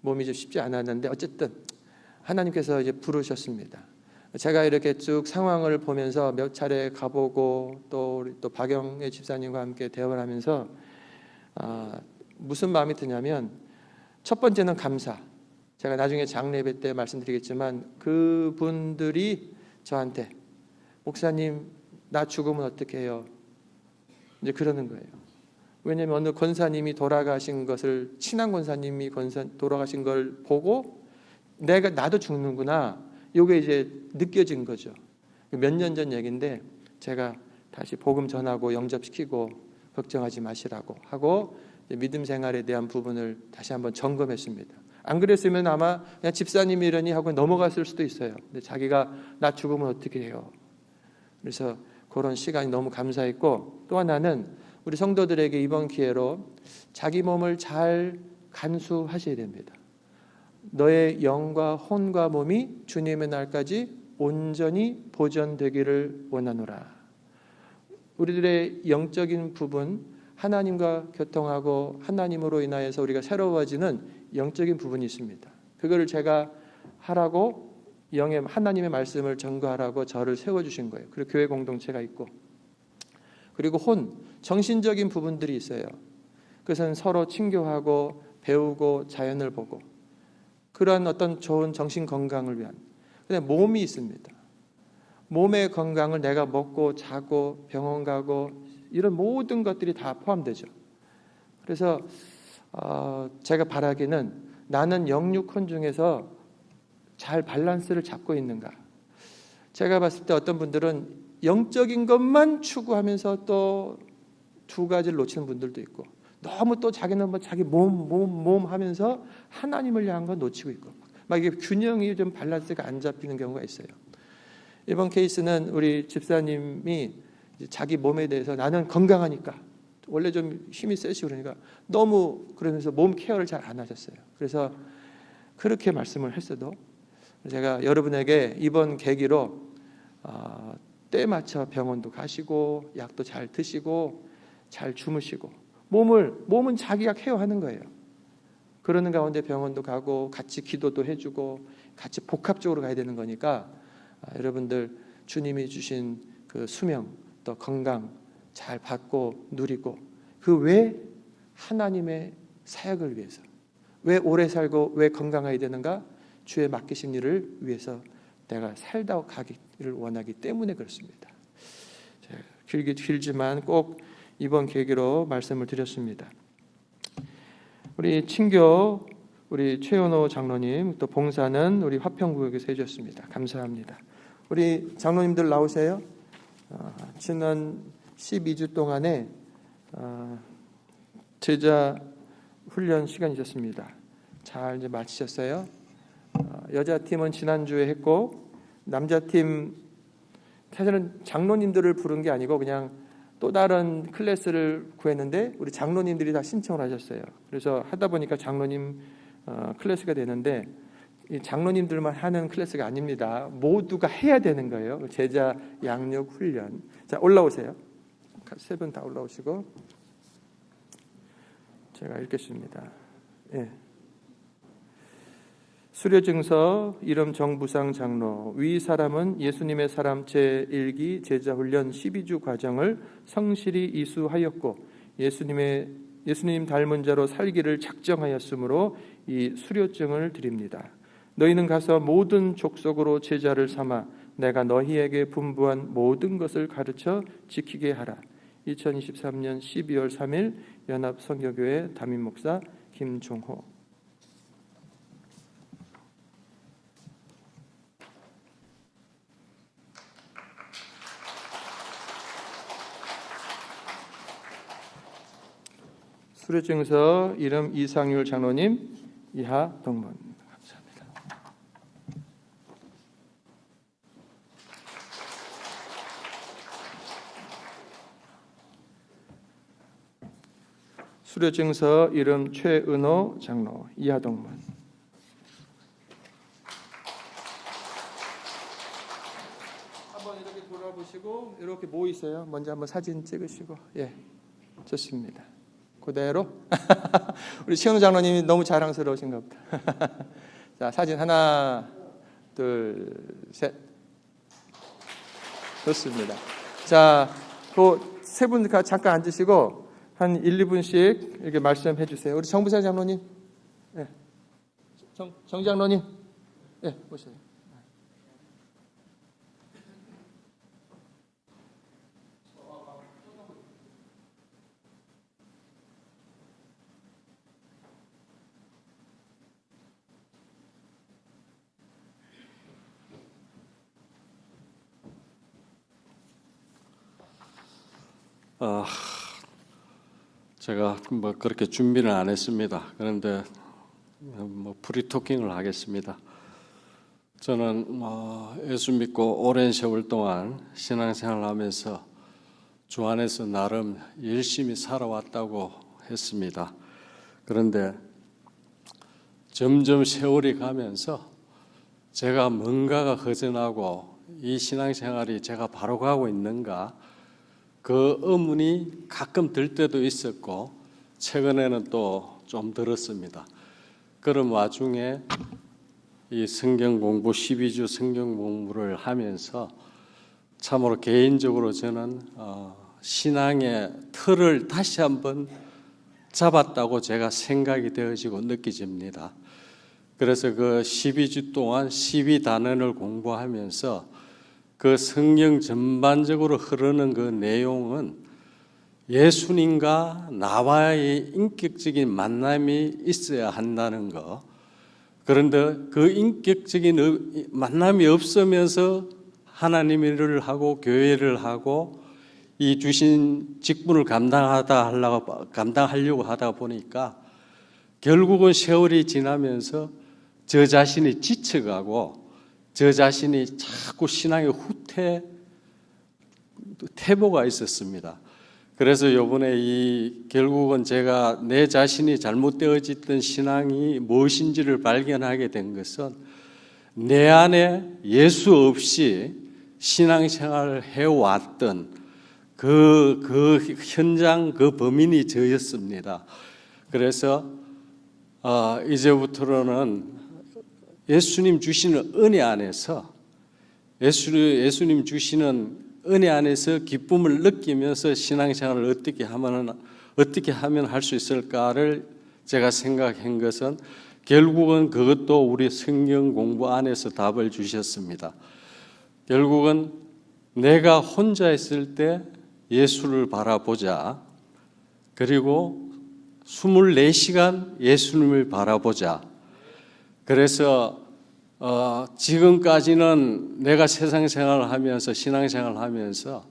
몸이 좀 쉽지 않았는데 어쨌든 하나님께서 이제 부르셨습니다. 제가 이렇게 쭉 상황을 보면서 몇 차례 가보고 또 우리 또 박영애 집사님과 함께 대화를 하면서 무슨 마음이 드냐면 첫 번째는 감사. 제가 나중에 장례 예배 때 말씀드리겠지만 그분들이 저한테 목사님 나 죽으면 어떻게 해요? 이제 그러는 거예요. 왜냐하면 어느 권사님이 돌아가신 것을 친한 권사님이 돌아가신 걸 보고 나도 죽는구나. 이게 이제 느껴진 거죠. 몇 년 전 얘기인데 제가 다시 복음 전하고 영접시키고 걱정하지 마시라고 하고 믿음 생활에 대한 부분을 다시 한번 점검했습니다. 안 그랬으면 아마 그냥 집사님이 이러니 하고 넘어갔을 수도 있어요. 근데 자기가 나 죽으면 어떻게 해요? 그래서 그런 시간이 너무 감사했고 또 하나는 우리 성도들에게 이번 기회로 자기 몸을 잘 간수하셔야 됩니다. 너의 영과 혼과 몸이 주님의 날까지 온전히 보존되기를 원하노라. 우리들의 영적인 부분, 하나님과 교통하고 하나님으로 인하여서 우리가 새로워지는 영적인 부분이 있습니다. 그거를 제가 하라고 영의 하나님의 말씀을 전거하라고 저를 세워주신 거예요. 그리고 교회 공동체가 있고 그리고 정신적인 부분들이 있어요. 그것은 서로 친교하고 배우고 자연을 보고 그러한 어떤 좋은 정신 건강을 위한. 근데 몸이 있습니다. 몸의 건강을 내가 먹고 자고 병원 가고 이런 모든 것들이 다 포함되죠. 그래서 제가 바라기는 나는 영육혼 중에서 잘 밸런스를 잡고 있는가. 제가 봤을 때 어떤 분들은 영적인 것만 추구하면서 또 두 가지를 놓치는 분들도 있고 너무 또 자기는 자기 몸 하면서 하나님을 향한 건 놓치고 있고 막 이게 균형이 좀 밸런스가 안 잡히는 경우가 있어요. 이번 케이스는 우리 집사님이 자기 몸에 대해서 나는 건강하니까 원래 좀 힘이 세시고 그러니까 너무 그러면서 몸 케어를 잘 안 하셨어요. 그래서 그렇게 말씀을 했어도 제가 여러분에게 이번 계기로 때 맞춰 병원도 가시고 약도 잘 드시고 잘 주무시고 몸은 자기가 케어하는 거예요. 그러는 가운데 병원도 가고 같이 기도도 해주고 같이 복합적으로 가야 되는 거니까 여러분들 주님이 주신 그 수명 또 건강 잘 받고 누리고 그 외 하나님의 사역을 위해서 왜 오래 살고 왜 건강해야 되는가? 주의 맡기신 일을 위해서 내가 살다 가기를 원하기 때문에 그렇습니다. 길지만 꼭 이번 계기로 말씀을 드렸습니다. 우리 친교 우리 최연호 장로님 또 봉사는 우리 화평구역에서 해주셨습니다. 감사합니다. 우리 장로님들 나오세요. 지난 12주 동안에 제자 훈련 시간이 있었습니다. 잘 이제 마치셨어요. 여자팀은 지난주에 했고 남자팀 사실은 장로님들을 부른 게 아니고 그냥 또 다른 클래스를 구했는데 우리 장로님들이 다 신청을 하셨어요. 그래서 하다 보니까 장로님 클래스가 되는데 이 장로님들만 하는 클래스가 아닙니다. 모두가 해야 되는 거예요. 제자 양육 훈련. 자, 올라오세요. 세 분 다 올라오시고 제가 읽겠습니다. 예. 수료증서 이름 정부상 장로 위 사람은 예수님의 사람 제1기 제자훈련 12주 과정을 성실히 이수하였고 예수님 닮은 자로 살기를 작정하였으므로 이 수료증을 드립니다. 너희는 가서 모든 족속으로 제자를 삼아 내가 너희에게 분부한 모든 것을 가르쳐 지키게 하라. 2023년 12월 3일 연합성교교회 담임목사 김종호. 수료증서 이름 이상률 장로님, 이하 동문. 감사합니다. 수료증서 이름 최은호 장로, 이하 동문. 한번 이렇게 돌아보시고 이렇게 모이세요. 먼저 한번 사진 찍으시고. 예, 좋습니다. 그대로. 우리 시현우 장로님이 너무 자랑스러우신가 보다. 자, 사진 하나, 둘, 셋. 좋습니다. 자, 그 세 분 잠깐 앉으시고 한 1, 2분씩 이렇게 말씀해 주세요. 우리 정부장 장로님, 예, 정 장로님, 예, 보세요. 제가 뭐 그렇게 준비는 안 했습니다. 그런데 뭐 프리토킹을 하겠습니다. 저는 예수 믿고 오랜 세월 동안 신앙생활을 하면서 주 안에서 나름 열심히 살아왔다고 했습니다. 그런데 점점 세월이 가면서 제가 뭔가가 허전하고 이 신앙생활이 제가 바로 가고 있는가, 그 의문이 가끔 들 때도 있었고 최근에는 또 좀 들었습니다. 그런 와중에 이 성경 공부 12주 성경 공부를 하면서 참으로 개인적으로 저는 신앙의 틀을 다시 한번 잡았다고 제가 생각이 되어지고 느껴집니다. 그래서 그 12주 동안 12단원을 공부하면서 그 성경 전반적으로 흐르는 그 내용은 예수님과 나와의 인격적인 만남이 있어야 한다는 거. 그런데 그 인격적인 만남이 없으면서 하나님의 하고 교회를 하고 이 주신 직분을 감당하려고 하다 보니까 결국은 세월이 지나면서 저 자신이 지쳐가고 저 자신이 자꾸 신앙의 퇴보가 있었습니다. 그래서 이번에 결국은 제가 내 자신이 잘못되어졌던 신앙이 무엇인지를 발견하게 된 것은 내 안에 예수 없이 신앙생활을 해왔던 그 현장, 그 범인이 저였습니다. 그래서 이제부터는 예수님 주시는 은혜 안에서 예수님 주시는 은혜 안에서 기쁨을 느끼면서 신앙생활을 어떻게 하면 할 수 있을까를 제가 생각한 것은 결국은 그것도 우리 성경 공부 안에서 답을 주셨습니다. 결국은 내가 혼자 있을 때 예수를 바라보자. 그리고 24시간 예수님을 바라보자. 그래서 지금까지는 내가 세상 생활을 하면서 신앙생활을 하면서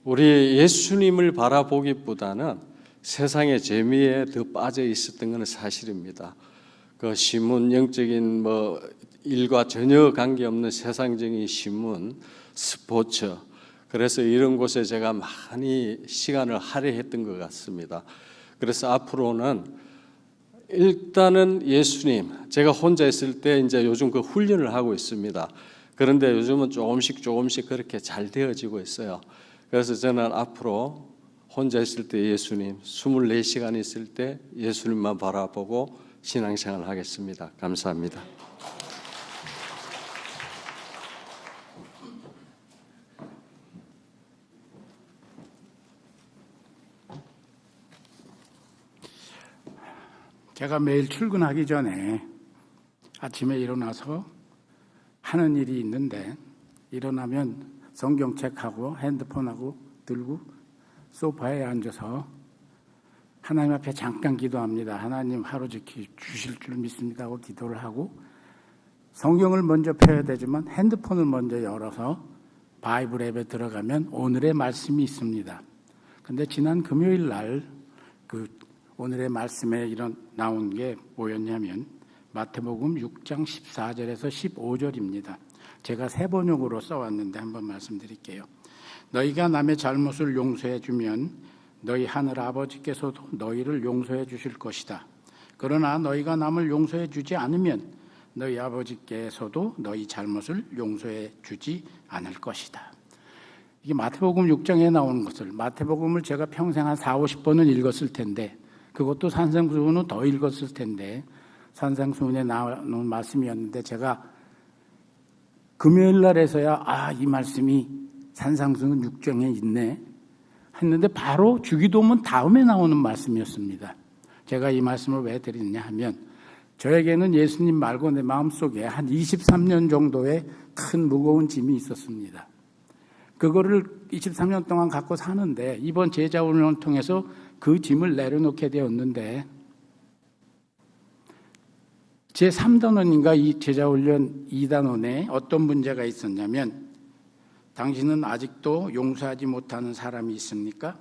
우리 예수님을 바라보기보다는 세상의 재미에 더 빠져 있었던 것은 사실입니다. 그 신문, 영적인 일과 전혀 관계없는 세상적인 신문, 스포츠, 그래서 이런 곳에 제가 많이 시간을 할애했던 것 같습니다. 그래서 앞으로는 일단은 예수님, 제가 혼자 있을 때 이제 요즘 그 훈련을 하고 있습니다. 그런데 요즘은 조금씩 그렇게 잘 되어지고 있어요. 그래서 저는 앞으로 혼자 있을 때 예수님, 24시간 있을 때 예수님만 바라보고 신앙생활을 하겠습니다. 감사합니다. 제가 매일 출근하기 전에 아침에 일어나서 하는 일이 있는데, 일어나면 성경책하고 핸드폰하고 들고 소파에 앉아서 하나님 앞에 잠깐 기도합니다. 하나님 하루 지키 주실 줄 믿습니다 하고 기도를 하고, 성경을 먼저 펴야 되지만 핸드폰을 먼저 열어서 바이블 앱에 들어가면 오늘의 말씀이 있습니다. 근데 지난 금요일 날 그 오늘의 말씀에 나온 게 뭐였냐면 마태복음 6장 14절에서 15절입니다. 제가 새 번역으로 써왔는데 한번 말씀드릴게요. 너희가 남의 잘못을 용서해 주면 너희 하늘 아버지께서도 너희를 용서해 주실 것이다. 그러나 너희가 남을 용서해 주지 않으면 너희 아버지께서도 너희 잘못을 용서해 주지 않을 것이다. 이게 마태복음 6장에 나오는 것을, 마태복음을 제가 평생 한 40-50번은 읽었을 텐데, 그것도 산상수훈은 더 읽었을 텐데, 산상수훈에 나오는 말씀이었는데 제가 금요일 날에서야 이 말씀이 산상수훈 6장에 있네 했는데 바로 주기도문 다음에 나오는 말씀이었습니다. 제가 이 말씀을 왜 드리느냐 하면, 저에게는 예수님 말고 내 마음속에 한 23년 정도의 큰 무거운 짐이 있었습니다. 그거를 23년 동안 갖고 사는데 이번 제자훈련을 통해서 그 짐을 내려놓게 되었는데, 제 3단원인가 이 제자훈련 2단원에 어떤 문제가 있었냐면, 당신은 아직도 용서하지 못하는 사람이 있습니까?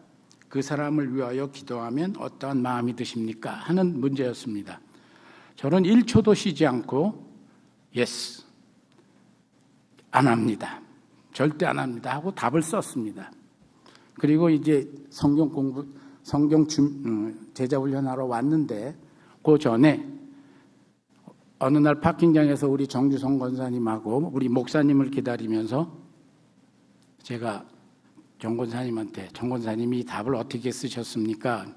그 사람을 위하여 기도하면 어떠한 마음이 드십니까? 하는 문제였습니다. 저는 1초도 쉬지 않고 예스, 안 합니다. 절대 안 합니다 하고 답을 썼습니다. 그리고 이제 성경 제자훈련하러 왔는데, 그 전에 어느 날 파킹장에서 우리 정주성 권사님하고 우리 목사님을 기다리면서 제가 정 권사님한테, 정 권사님이 답을 어떻게 쓰셨습니까?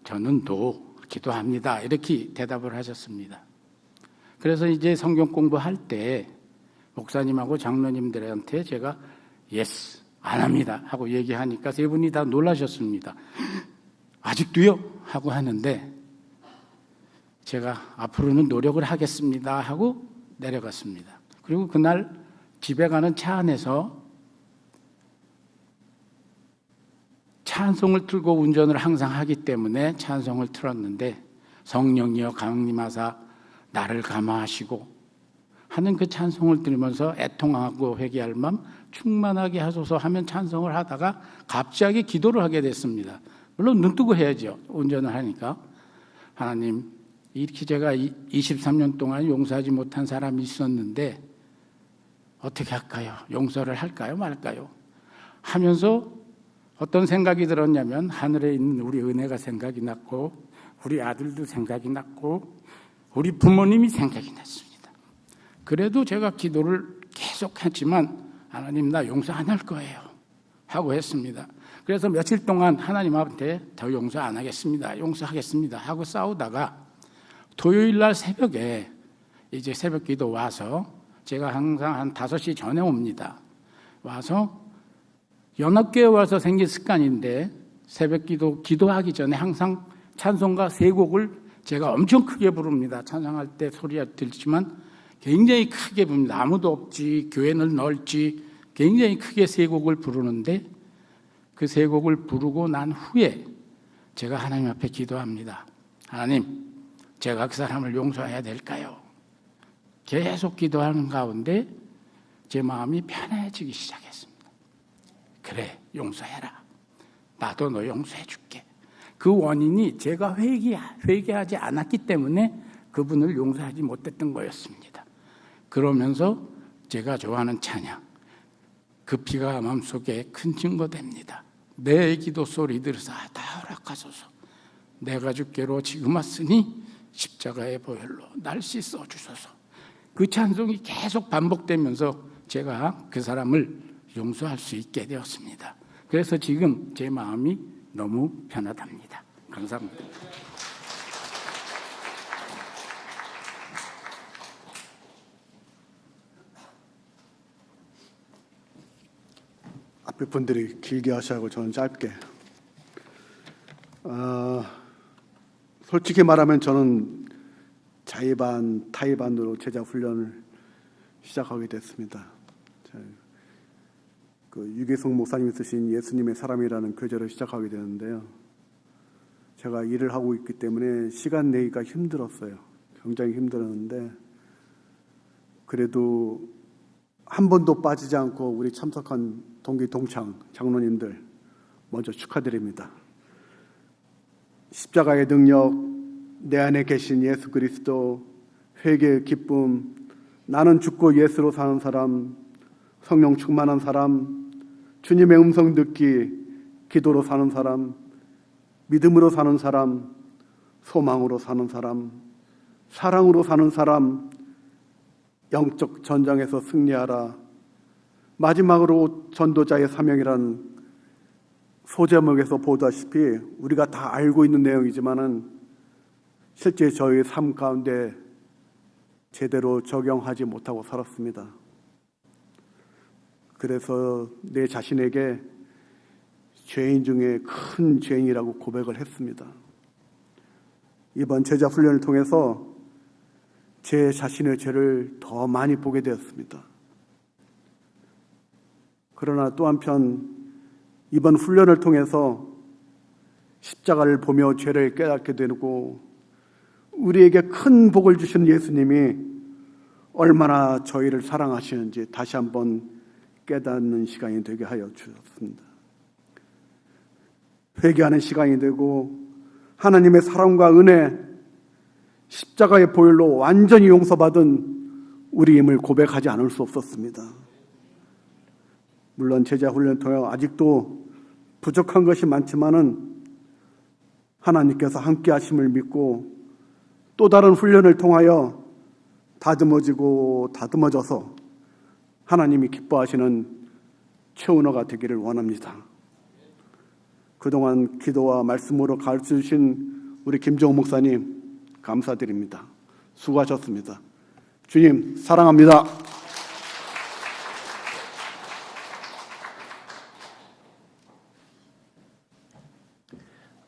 저는 또 기도합니다 이렇게 대답을 하셨습니다. 그래서 이제 성경 공부할 때 목사님하고 장로님들한테 제가 예스, 안 합니다 하고 얘기하니까 세 분이 다 놀라셨습니다. 아직도요? 하고 하는데 제가 앞으로는 노력을 하겠습니다 하고 내려갔습니다. 그리고 그날 집에 가는 차 안에서 찬송을 틀고 운전을 항상 하기 때문에 찬송을 틀었는데, 성령이여 강림하사 나를 감화하시고 하는 그 찬송을 들으면서 애통하고 회개할 마음 충만하게 하소서 하면 찬송을 하다가 갑자기 기도를 하게 됐습니다. 물론 눈 뜨고 해야죠, 운전을 하니까. 하나님, 이렇게 제가 23년 동안 용서하지 못한 사람이 있었는데 어떻게 할까요? 용서를 할까요? 말까요? 하면서 어떤 생각이 들었냐면, 하늘에 있는 우리 은혜가 생각이 났고, 우리 아들도 생각이 났고, 우리 부모님이 생각이 났습니다. 그래도 제가 기도를 계속 했지만, 하나님 나 용서 안 할 거예요 하고 했습니다. 그래서 며칠 동안 하나님한테 더 용서 안 하겠습니다, 용서하겠습니다 하고 싸우다가 토요일 날 새벽에 이제 새벽 기도 와서, 제가 항상 한 5시 전에 옵니다. 와서 연합교회 와서 생긴 습관인데, 새벽 기도하기 전에 항상 찬송가 3곡을 제가 엄청 크게 부릅니다. 찬송할 때 소리가 들지만 굉장히 크게 부릅니다. 아무도 없지, 교회는 넓지, 굉장히 크게 3곡을 부르는데, 그 3곡을 부르고 난 후에 제가 하나님 앞에 기도합니다. 하나님, 제가 그 사람을 용서해야 될까요? 계속 기도하는 가운데 제 마음이 편해지기 시작했습니다. 그래, 용서해라. 나도 너 용서해 줄게. 그 원인이 제가 회개하지 않았기 때문에 그분을 용서하지 못했던 거였습니다. 그러면서 제가 좋아하는 찬양, 그 피가 마음속에 큰 증거됩니다. 내 기도 소리 들으사 다 허락하소서. 내가 주께로 지금 왔으니 십자가의 보혈로 날 씻어 주소서. 그 찬송이 계속 반복되면서 제가 그 사람을 용서할 수 있게 되었습니다. 그래서 지금 제 마음이 너무 편하답니다. 감사합니다. 앞에 분들이 길게 하셔고 저는 짧게. 솔직히 말하면 저는 자의반, 타의반으로 제자 훈련을 시작하게 됐습니다. 유계성 목사님이 쓰신 예수님의 사람이라는 교재를 시작하게 되는데요. 제가 일을 하고 있기 때문에 시간 내기가 힘들었어요. 굉장히 힘들었는데 그래도 한 번도 빠지지 않고 우리 참석한 동기 동창 장로님들 먼저 축하드립니다. 십자가의 능력, 내 안에 계신 예수 그리스도, 회개의 기쁨, 나는 죽고 예수로 사는 사람, 성령 충만한 사람, 주님의 음성 듣기, 기도로 사는 사람, 믿음으로 사는 사람, 소망으로 사는 사람, 사랑으로 사는 사람, 영적 전장에서 승리하라. 마지막으로 전도자의 사명이라는 소제목에서 보다시피 우리가 다 알고 있는 내용이지만은 실제 저희 삶 가운데 제대로 적용하지 못하고 살았습니다. 그래서 내 자신에게 죄인 중에 큰 죄인이라고 고백을 했습니다. 이번 제자 훈련을 통해서 제 자신의 죄를 더 많이 보게 되었습니다. 그러나 또 한편 이번 훈련을 통해서 십자가를 보며 죄를 깨닫게 되고 우리에게 큰 복을 주신 예수님이 얼마나 저희를 사랑하시는지 다시 한번 깨닫는 시간이 되게 하여 주셨습니다. 회개하는 시간이 되고 하나님의 사랑과 은혜, 십자가의 보혈로 완전히 용서받은 우리임을 고백하지 않을 수 없었습니다. 물론 제자 훈련을 통해 아직도 부족한 것이 많지만은 하나님께서 함께 하심을 믿고 또 다른 훈련을 통하여 다듬어져서 하나님이 기뻐하시는 최은호가 되기를 원합니다. 그동안 기도와 말씀으로 가르쳐 주신 우리 김정우 목사님 감사드립니다. 수고하셨습니다. 주님 사랑합니다.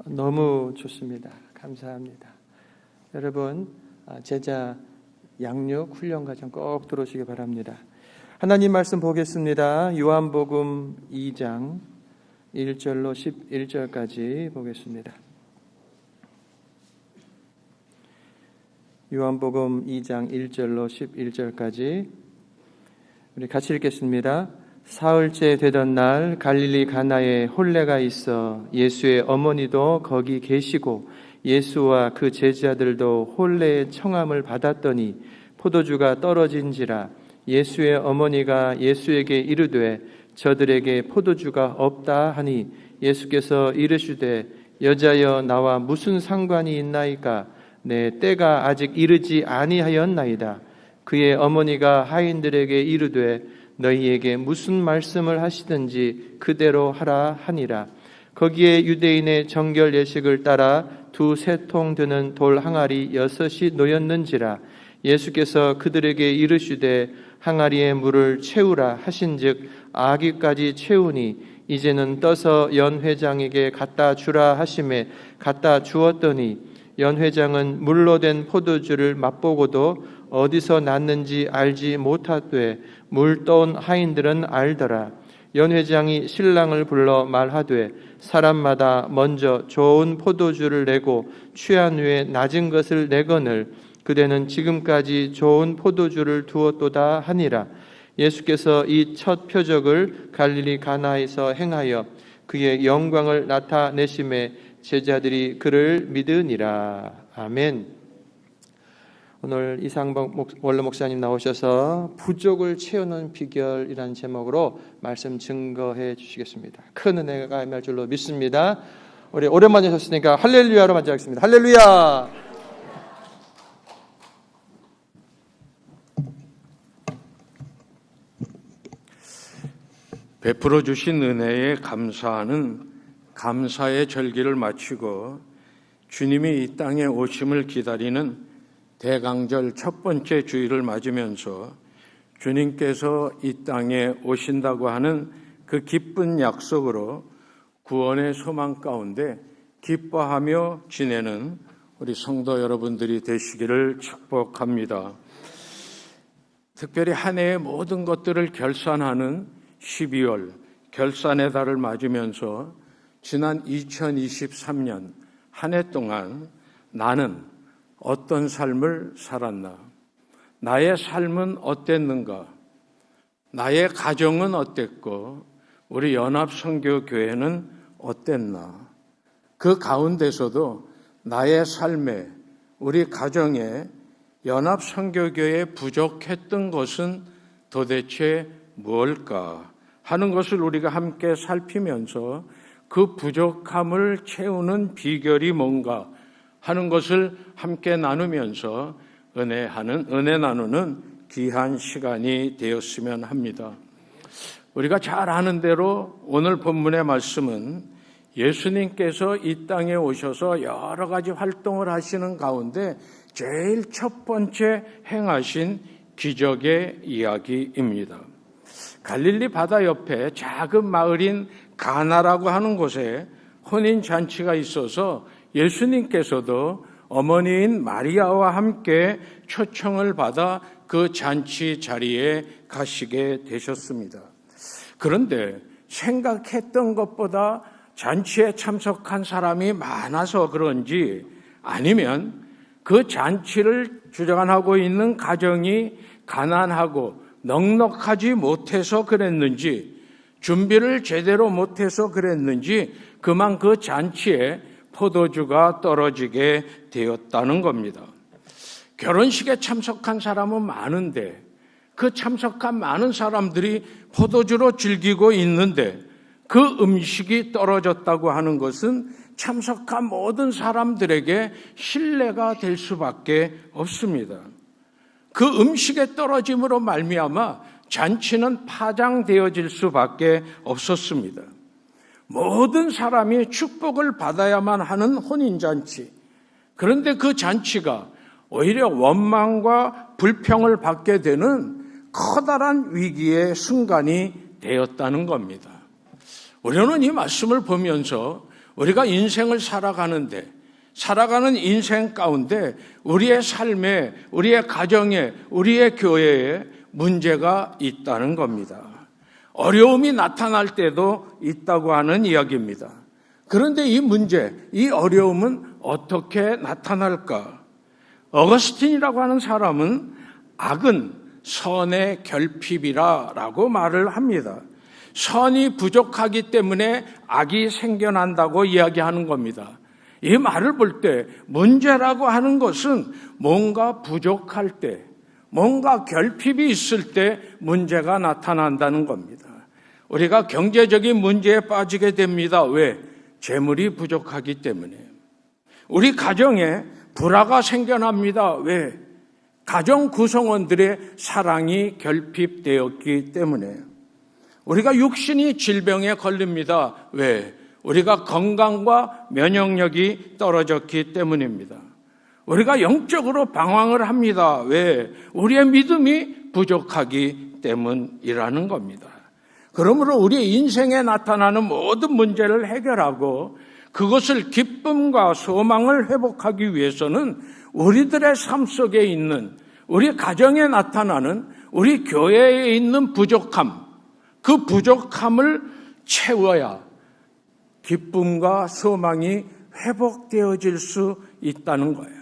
너무 좋습니다. 감사합니다. 여러분, 제자 양육 훈련 과정 꼭 들어오시기 바랍니다. 하나님 말씀 보겠습니다. 요한복음 2장 1절로 11절까지 보겠습니다. 요한복음 2장 1절로 11절까지 우리 같이 읽겠습니다. 사흘째 되던 날 갈릴리 가나에 혼례가 있어 예수의 어머니도 거기 계시고 예수와 그 제자들도 혼례의 청함을 받았더니 포도주가 떨어진지라 예수의 어머니가 예수에게 이르되 저들에게 포도주가 없다 하니 예수께서 이르시되 여자여 나와 무슨 상관이 있나이까 내 때가 아직 이르지 아니하였나이다. 그의 어머니가 하인들에게 이르되 너희에게 무슨 말씀을 하시든지 그대로 하라 하니라. 거기에 유대인의 정결 예식을 따라 2-3통 드는 돌 항아리 6이 놓였는지라. 예수께서 그들에게 이르시되 항아리에 물을 채우라 하신즉 아기까지 채우니 이제는 떠서 연 회장에게 갖다 주라 하심에 갖다 주었더니 연 회장은 물로 된 포도주를 맛보고도 어디서 났는지 알지 못하되 물 떠온 하인들은 알더라. 연 회장이 신랑을 불러 말하되 사람마다 먼저 좋은 포도주를 내고 취한 후에 낮은 것을 내거늘 그대는 지금까지 좋은 포도주를 두었도다 하니라. 예수께서 이 첫 표적을 갈릴리 가나에서 행하여 그의 영광을 나타내심에 제자들이 그를 믿으니라. 아멘. 오늘 이상복 원로 목사님 나오셔서 부족을 채우는 비결이라는 제목으로 말씀 증거해 주시겠습니다. 큰 은혜가 임할 줄로 믿습니다. 우리 오랜만에 오셨으니까 할렐루야로 맞이하겠습니다. 할렐루야. 베풀어 주신 은혜에 감사하는 감사의 절기를 마치고 주님이 이 땅에 오심을 기다리는 대강절 첫 번째 주일을 맞으면서 주님께서 이 땅에 오신다고 하는 그 기쁜 약속으로 구원의 소망 가운데 기뻐하며 지내는 우리 성도 여러분들이 되시기를 축복합니다. 특별히 한 해의 모든 것들을 결산하는 12월 결산의 달을 맞으면서 지난 2023년 한 해 동안 나는 어떤 삶을 살았나? 나의 삶은 어땠는가? 나의 가정은 어땠고 우리 연합선교교회는 어땠나? 그 가운데서도 나의 삶에 우리 가정에 연합선교교회에 부족했던 것은 도대체 무엇일까 하는 것을 우리가 함께 살피면서 그 부족함을 채우는 비결이 뭔가 하는 것을 함께 나누면서 은혜 나누는 귀한 시간이 되었으면 합니다. 우리가 잘 아는 대로 오늘 본문의 말씀은 예수님께서 이 땅에 오셔서 여러 가지 활동을 하시는 가운데 제일 첫 번째 행하신 기적의 이야기입니다. 갈릴리 바다 옆에 작은 마을인 가나라고 하는 곳에 혼인잔치가 있어서 예수님께서도 어머니인 마리아와 함께 초청을 받아 그 잔치 자리에 가시게 되셨습니다. 그런데 생각했던 것보다 잔치에 참석한 사람이 많아서 그런지 아니면 그 잔치를 주관하고 있는 가정이 가난하고 넉넉하지 못해서 그랬는지 준비를 제대로 못해서 그랬는지 그만 그 잔치에 포도주가 떨어지게 되었다는 겁니다. 결혼식에 참석한 사람은 많은데 그 참석한 많은 사람들이 포도주로 즐기고 있는데 그 음식이 떨어졌다고 하는 것은 참석한 모든 사람들에게 신뢰가 될 수밖에 없습니다. 그 음식의 떨어짐으로 말미암아 잔치는 파장되어질 수밖에 없었습니다. 모든 사람이 축복을 받아야만 하는 혼인잔치. 그런데 그 잔치가 오히려 원망과 불평을 받게 되는 커다란 위기의 순간이 되었다는 겁니다. 우리는 이 말씀을 보면서 우리가 인생을 살아가는데 살아가는 인생 가운데 우리의 삶에, 우리의 가정에, 우리의 교회에 문제가 있다는 겁니다. 어려움이 나타날 때도 있다고 하는 이야기입니다. 그런데 이 문제, 이 어려움은 어떻게 나타날까? 어거스틴이라고 하는 사람은 악은 선의 결핍이라고 말을 합니다. 선이 부족하기 때문에 악이 생겨난다고 이야기하는 겁니다. 이 말을 볼 때 문제라고 하는 것은 뭔가 부족할 때, 뭔가 결핍이 있을 때 문제가 나타난다는 겁니다. 우리가 경제적인 문제에 빠지게 됩니다. 왜? 재물이 부족하기 때문에. 우리 가정에 불화가 생겨납니다. 왜? 가정 구성원들의 사랑이 결핍되었기 때문에. 우리가 육신이 질병에 걸립니다. 왜? 우리가 건강과 면역력이 떨어졌기 때문입니다. 우리가 영적으로 방황을 합니다. 왜? 우리의 믿음이 부족하기 때문이라는 겁니다. 그러므로 우리 인생에 나타나는 모든 문제를 해결하고 그것을 기쁨과 소망을 회복하기 위해서는 우리들의 삶 속에 있는, 우리 가정에 나타나는, 우리 교회에 있는 부족함, 그 부족함을 채워야 기쁨과 소망이 회복되어질 수 있다는 거예요.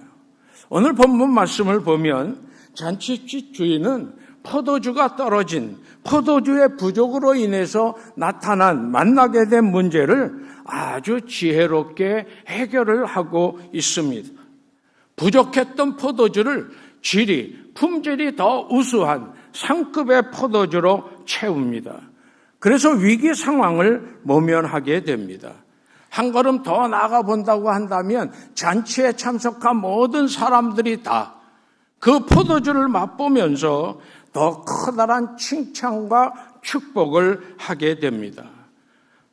오늘 본문 말씀을 보면 잔치집 주인은 포도주가 떨어진, 포도주의 부족으로 인해서 만나게 된 문제를 아주 지혜롭게 해결을 하고 있습니다. 부족했던 포도주를 품질이 더 우수한 상급의 포도주로 채웁니다. 그래서 위기 상황을 모면하게 됩니다. 한 걸음 더 나아가본다고 한다면 잔치에 참석한 모든 사람들이 다 그 포도주를 맛보면서 더 커다란 칭찬과 축복을 하게 됩니다.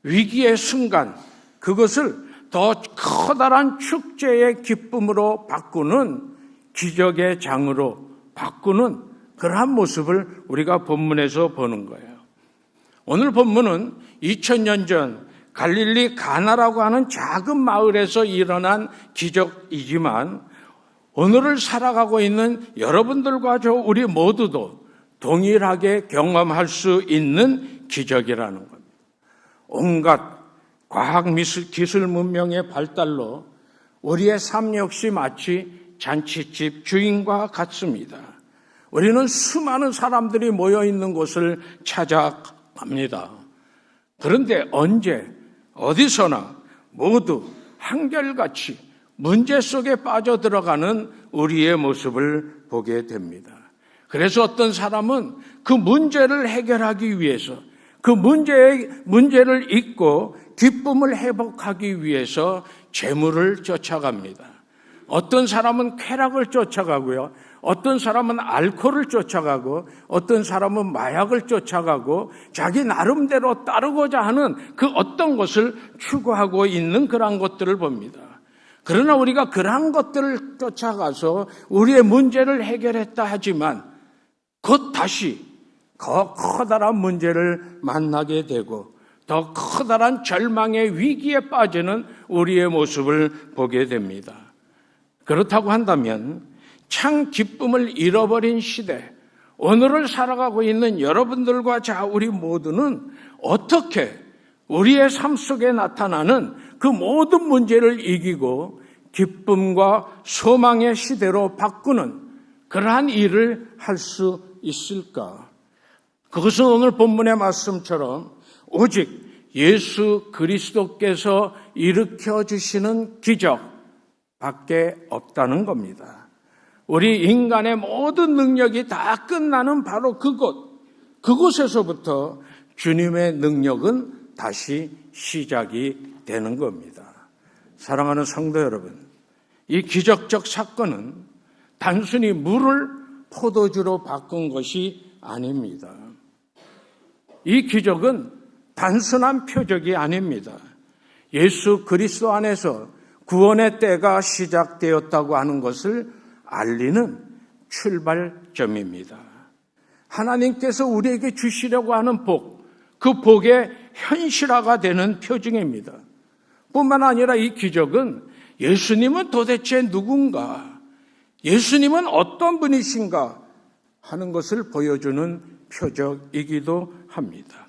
위기의 순간 그것을 더 커다란 축제의 기쁨으로 바꾸는 기적의 장으로 바꾸는 그러한 모습을 우리가 본문에서 보는 거예요. 오늘 본문은 2000년 전 갈릴리 가나라고 하는 작은 마을에서 일어난 기적이지만 오늘을 살아가고 있는 여러분들과 우리 모두도 동일하게 경험할 수 있는 기적이라는 겁니다. 온갖 과학 기술 문명의 발달로 우리의 삶 역시 마치 잔치집 주인과 같습니다. 우리는 수많은 사람들이 모여 있는 곳을 찾아갑니다. 그런데 언제 어디서나 모두 한결같이 문제 속에 빠져들어가는 우리의 모습을 보게 됩니다. 그래서 어떤 사람은 그 문제를 해결하기 위해서 그 문제를 잊고 기쁨을 회복하기 위해서 재물을 쫓아갑니다. 어떤 사람은 쾌락을 쫓아가고요. 어떤 사람은 알코올을 쫓아가고 어떤 사람은 마약을 쫓아가고 자기 나름대로 따르고자 하는 그 어떤 것을 추구하고 있는 그러한 것들을 봅니다. 그러나 우리가 그러한 것들을 쫓아가서 우리의 문제를 해결했다 하지만 곧 다시 더 커다란 문제를 만나게 되고 더 커다란 절망의 위기에 빠지는 우리의 모습을 보게 됩니다. 그렇다고 한다면 참 기쁨을 잃어버린 시대, 오늘을 살아가고 있는 여러분들과 우리 모두는 어떻게 우리의 삶 속에 나타나는 그 모든 문제를 이기고 기쁨과 소망의 시대로 바꾸는 그러한 일을 할 수 있을까? 그것은 오늘 본문의 말씀처럼 오직 예수 그리스도께서 일으켜 주시는 기적밖에 없다는 겁니다. 우리 인간의 모든 능력이 다 끝나는 바로 그곳에서부터 주님의 능력은 다시 시작이 되는 겁니다. 사랑하는 성도 여러분, 이 기적적 사건은 단순히 물을 포도주로 바꾼 것이 아닙니다. 이 기적은 단순한 표적이 아닙니다. 예수 그리스도 안에서 구원의 때가 시작되었다고 하는 것을 알리는 출발점입니다. 하나님께서 우리에게 주시려고 하는 복, 그 복의 현실화가 되는 표징입니다. 뿐만 아니라 이 기적은 예수님은 도대체 누군가, 예수님은 어떤 분이신가 하는 것을 보여주는 표적이기도 합니다.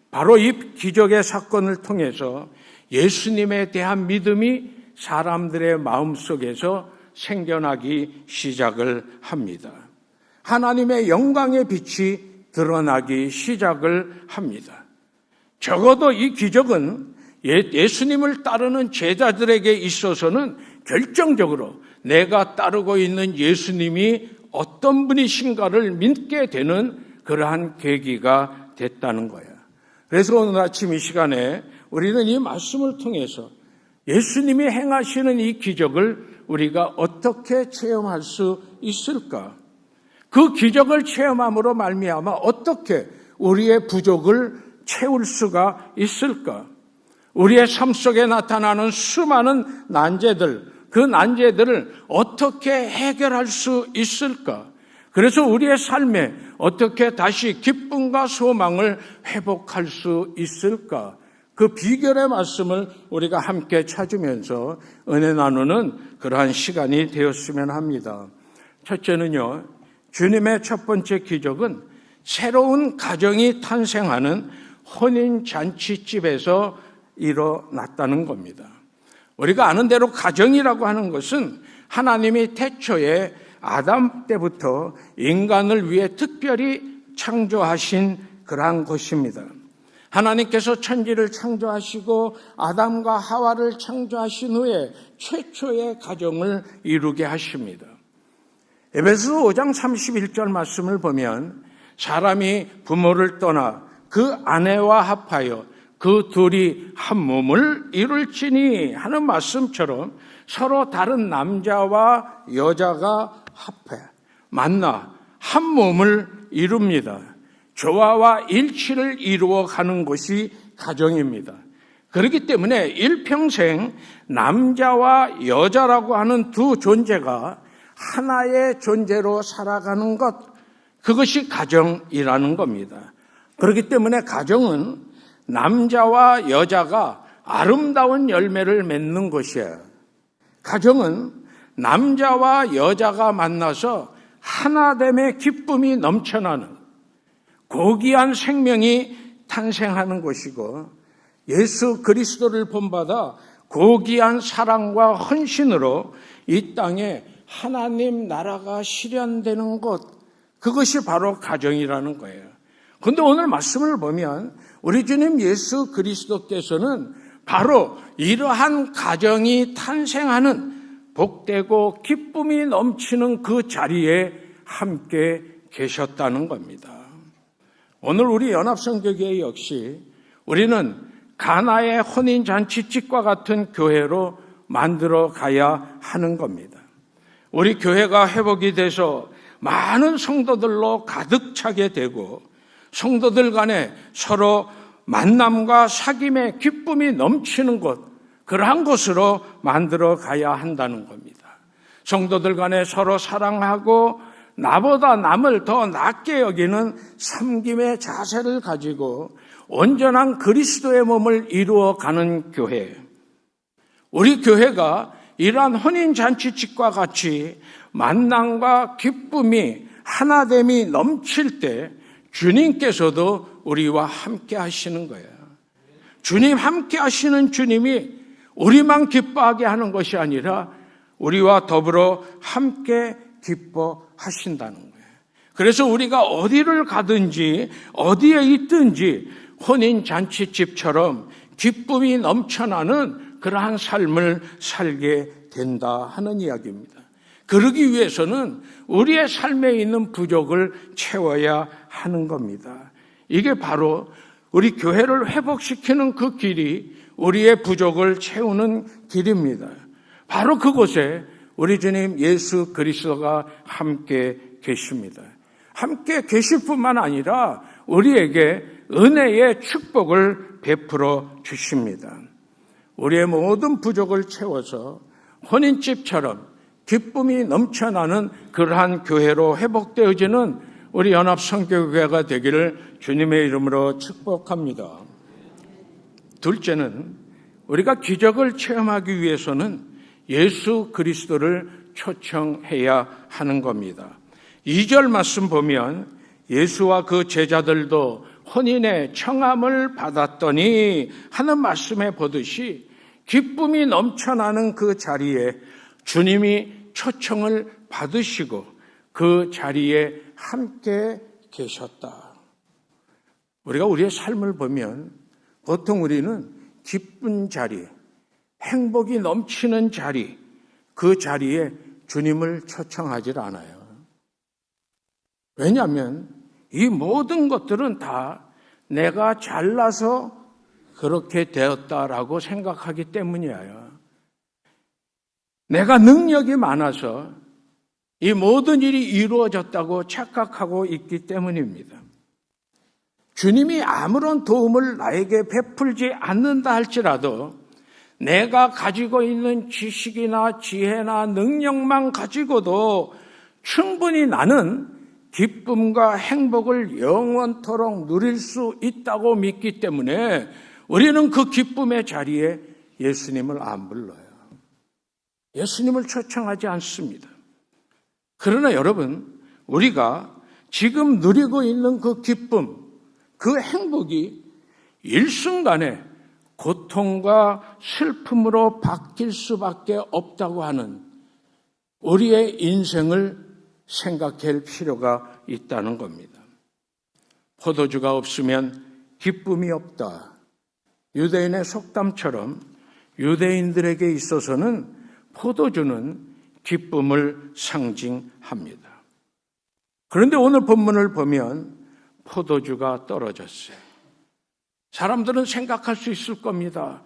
바로 이 기적의 사건을 통해서 예수님에 대한 믿음이 사람들의 마음속에서 생겨나기 시작을 합니다. 하나님의 영광의 빛이 드러나기 시작을 합니다. 적어도 이 기적은 예수님을 따르는 제자들에게 있어서는 결정적으로 내가 따르고 있는 예수님이 어떤 분이신가를 믿게 되는 그러한 계기가 됐다는 거예요. 그래서 오늘 아침 이 시간에 우리는 이 말씀을 통해서 예수님이 행하시는 이 기적을 우리가 어떻게 체험할 수 있을까? 그 기적을 체험함으로 말미암아 어떻게 우리의 부족을 채울 수가 있을까? 우리의 삶 속에 나타나는 수많은 난제들, 그 난제들을 어떻게 해결할 수 있을까? 그래서 우리의 삶에 어떻게 다시 기쁨과 소망을 회복할 수 있을까? 그 비결의 말씀을 우리가 함께 찾으면서 은혜 나누는 그러한 시간이 되었으면 합니다. 첫째는요, 주님의 첫 번째 기적은 새로운 가정이 탄생하는 혼인잔치집에서 일어났다는 겁니다. 우리가 아는 대로 가정이라고 하는 것은 하나님이 태초에 아담 때부터 인간을 위해 특별히 창조하신 그러한 것입니다. 하나님께서 천지를 창조하시고 아담과 하와를 창조하신 후에 최초의 가정을 이루게 하십니다. 에베소서 5장 31절 말씀을 보면 사람이 부모를 떠나 그 아내와 합하여 그 둘이 한 몸을 이룰지니 하는 말씀처럼 서로 다른 남자와 여자가 합해 만나 한 몸을 이룹니다. 조화와 일치를 이루어가는 것이 가정입니다. 그렇기 때문에 일평생 남자와 여자라고 하는 두 존재가 하나의 존재로 살아가는 것, 그것이 가정이라는 겁니다. 그렇기 때문에 가정은 남자와 여자가 아름다운 열매를 맺는 것이에요. 가정은 남자와 여자가 만나서 하나됨의 기쁨이 넘쳐나는 고귀한 생명이 탄생하는 것이고, 예수 그리스도를 본받아 고귀한 사랑과 헌신으로 이 땅에 하나님 나라가 실현되는 것, 그것이 바로 가정이라는 거예요. 그런데 오늘 말씀을 보면 우리 주님 예수 그리스도께서는 바로 이러한 가정이 탄생하는 복되고 기쁨이 넘치는 그 자리에 함께 계셨다는 겁니다. 오늘 우리 연합성교회 역시 우리는 가나의 혼인잔치집과 같은 교회로 만들어 가야 하는 겁니다. 우리 교회가 회복이 돼서 많은 성도들로 가득 차게 되고, 성도들 간에 서로 만남과 사귐의 기쁨이 넘치는 곳, 그러한 곳으로 만들어 가야 한다는 겁니다. 성도들 간에 서로 사랑하고 나보다 남을 더 낫게 여기는 섬김의 자세를 가지고 온전한 그리스도의 몸을 이루어가는 교회. 우리 교회가 이러한 혼인잔치집과 같이 만남과 기쁨이 하나됨이 넘칠 때 주님께서도 우리와 함께 하시는 거예요. 주님 함께 하시는 주님이 우리만 기뻐하게 하는 것이 아니라 우리와 더불어 함께 기뻐하신다는 거예요. 그래서 우리가 어디를 가든지 어디에 있든지 혼인잔치집처럼 기쁨이 넘쳐나는 그러한 삶을 살게 된다 하는 이야기입니다. 그러기 위해서는 우리의 삶에 있는 부족을 채워야 하는 겁니다. 이게 바로 우리 교회를 회복시키는 그 길이 우리의 부족을 채우는 길입니다. 바로 그곳에 우리 주님 예수 그리스도가 함께 계십니다. 함께 계실 뿐만 아니라 우리에게 은혜의 축복을 베풀어 주십니다. 우리의 모든 부족을 채워서 혼인집처럼 기쁨이 넘쳐나는 그러한 교회로 회복되어지는 우리 연합성교회가 되기를 주님의 이름으로 축복합니다. 둘째는 우리가 기적을 체험하기 위해서는 예수 그리스도를 초청해야 하는 겁니다. 2절 말씀 보면 예수와 그 제자들도 혼인의 청함을 받았더니 하는 말씀에 보듯이 기쁨이 넘쳐나는 그 자리에 주님이 초청을 받으시고 그 자리에 함께 계셨다. 우리가 우리의 삶을 보면 보통 우리는 기쁜 자리, 행복이 넘치는 자리, 그 자리에 주님을 초청하지 않아요. 왜냐하면 이 모든 것들은 다 내가 잘나서 그렇게 되었다라고 생각하기 때문이에요. 내가 능력이 많아서 이 모든 일이 이루어졌다고 착각하고 있기 때문입니다. 주님이 아무런 도움을 나에게 베풀지 않는다 할지라도 내가 가지고 있는 지식이나 지혜나 능력만 가지고도 충분히 나는 기쁨과 행복을 영원토록 누릴 수 있다고 믿기 때문에 우리는 그 기쁨의 자리에 예수님을 안 불러요. 예수님을 초청하지 않습니다. 그러나 여러분, 우리가 지금 누리고 있는 그 기쁨, 그 행복이 일순간에 고통과 슬픔으로 바뀔 수밖에 없다고 하는 우리의 인생을 생각할 필요가 있다는 겁니다. 포도주가 없으면 기쁨이 없다. 유대인의 속담처럼 유대인들에게 있어서는 포도주는 기쁨을 상징합니다. 그런데 오늘 본문을 보면 포도주가 떨어졌어요. 사람들은 생각할 수 있을 겁니다.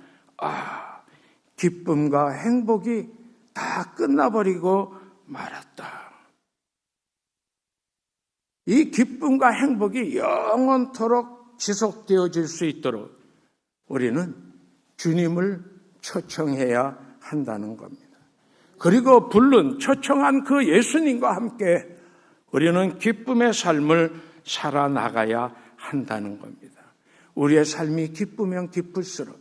기쁨과 행복이 다 끝나버리고 말았다. 이 기쁨과 행복이 영원토록 지속되어질 수 있도록 우리는 주님을 초청해야 한다는 겁니다. 그리고 초청한 그 예수님과 함께 우리는 기쁨의 삶을 살아나가야 한다는 겁니다. 우리의 삶이 기쁘면 기쁠수록,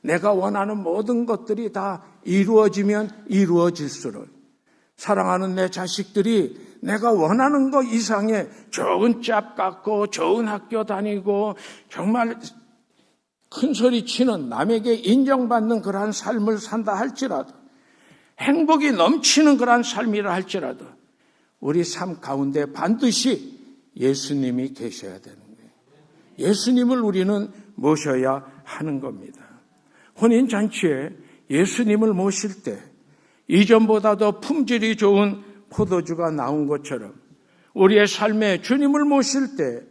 내가 원하는 모든 것들이 다 이루어지면 이루어질수록, 사랑하는 내 자식들이 내가 원하는 것 이상의 좋은 짭 갖고 좋은 학교 다니고 정말 큰 소리 치는, 남에게 인정받는 그러한 삶을 산다 할지라도, 행복이 넘치는 그러한 삶이라 할지라도 우리 삶 가운데 반드시 예수님이 계셔야 되는 거예요. 예수님을 우리는 모셔야 하는 겁니다. 혼인잔치에 예수님을 모실 때 이전보다 더 품질이 좋은 포도주가 나온 것처럼 우리의 삶에 주님을 모실 때